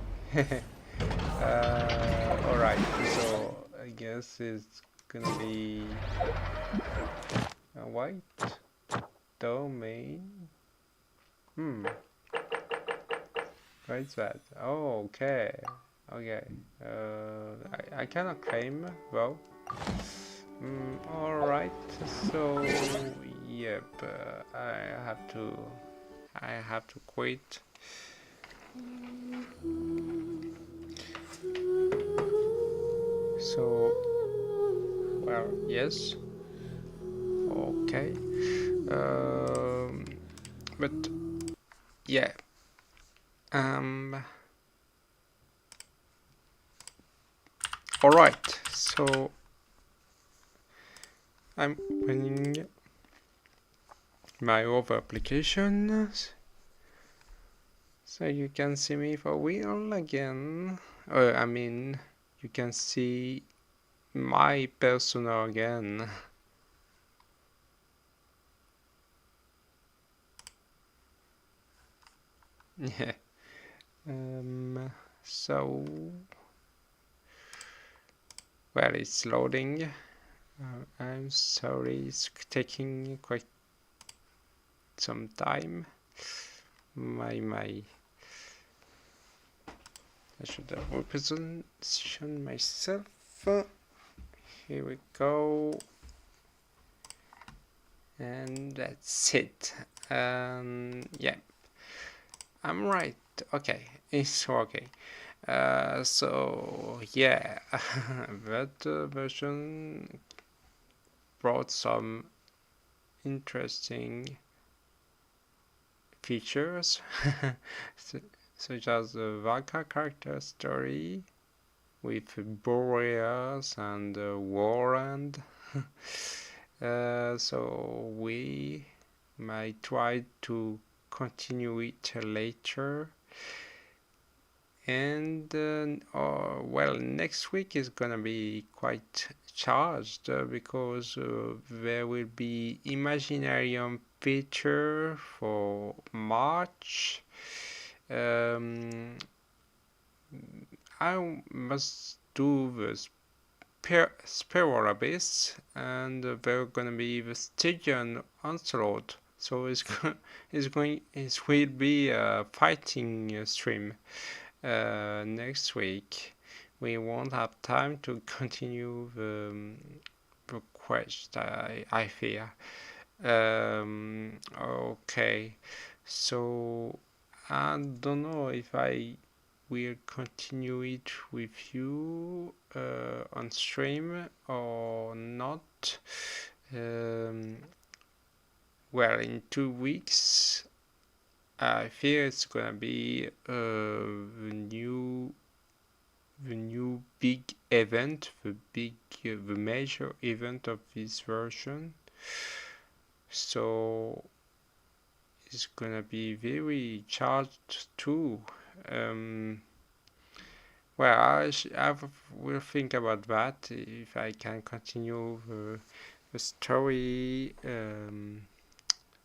Alright, so I guess it's gonna be a white domain. What's that? Oh, okay. Okay. I cannot claim though. Alright, so yep, I have to quit. So, well, yes, okay, but yeah, all right. So I'm running my other applications, so you can see me for real again. I mean, you can see my persona again. Yeah. So, well, it's loading. I'm sorry, it's taking quite some time. I should have repositioned myself. Here we go. And that's it. Yeah, I'm right. Okay, it's okay. So yeah, that version brought some interesting features, such as the Varka character story with Boreas and Warrand. So we might try to continue it later. And well, next week is gonna be quite charged because there will be Imaginarium feature for March. I must do the Spiral Abyss, and there gonna be the Stygian Onslaught. So it will be a fighting stream. Next week. We won't have time to continue the quest, I fear. Okay, so I don't know if I will continue it with you on stream or not. Well, in 2 weeks I fear it's gonna be the new big event, the major event of this version. So it's gonna be very charged too. Well, I will think about that if I can continue the story,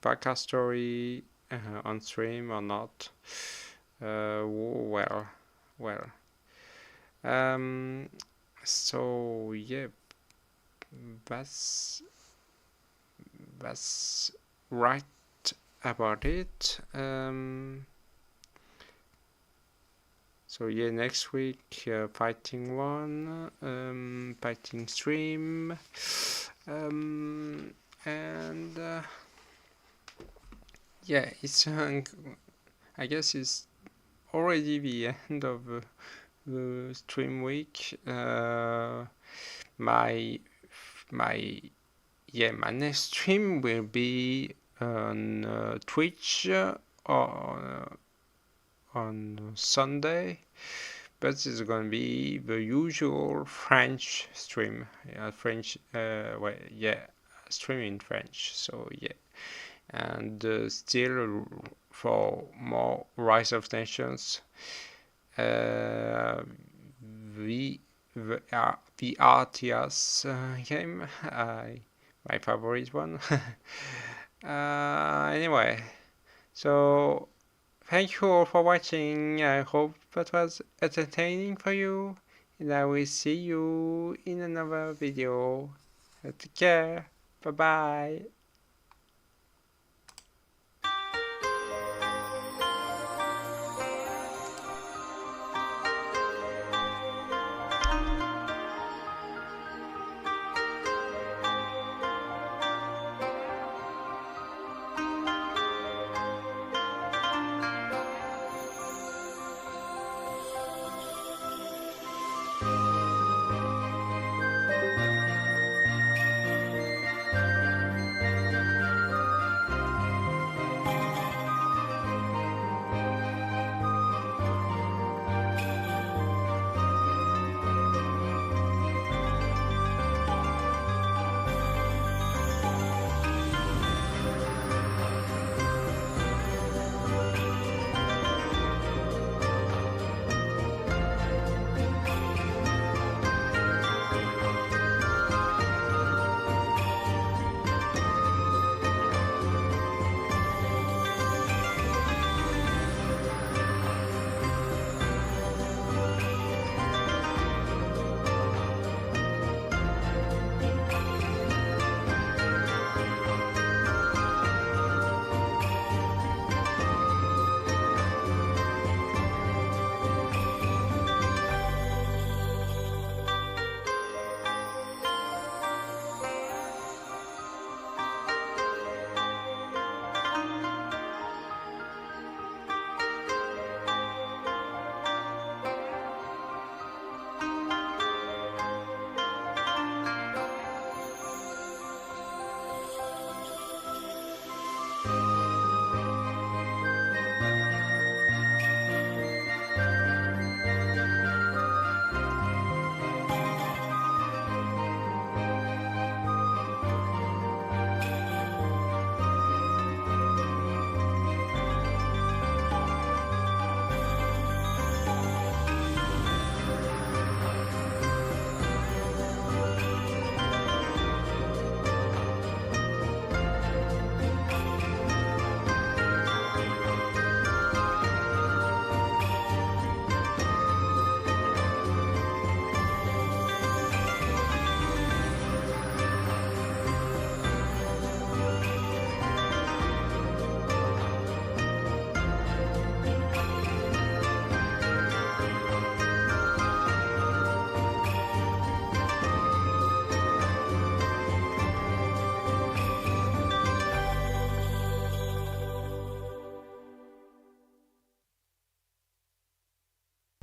Varka story. On stream or not. Well. So yeah, that's right about it. So yeah, next week fighting one, fighting stream, and yeah, it's I guess it's already the end of the stream week. My next stream will be on Twitch on Sunday, but it's gonna be the usual French stream, stream in French. So yeah, and still for more Rise of Nations, the RTS game, my favorite one. Anyway, so thank you all for watching. I hope that was entertaining for you, and I will see you in another video. Take care. Bye bye.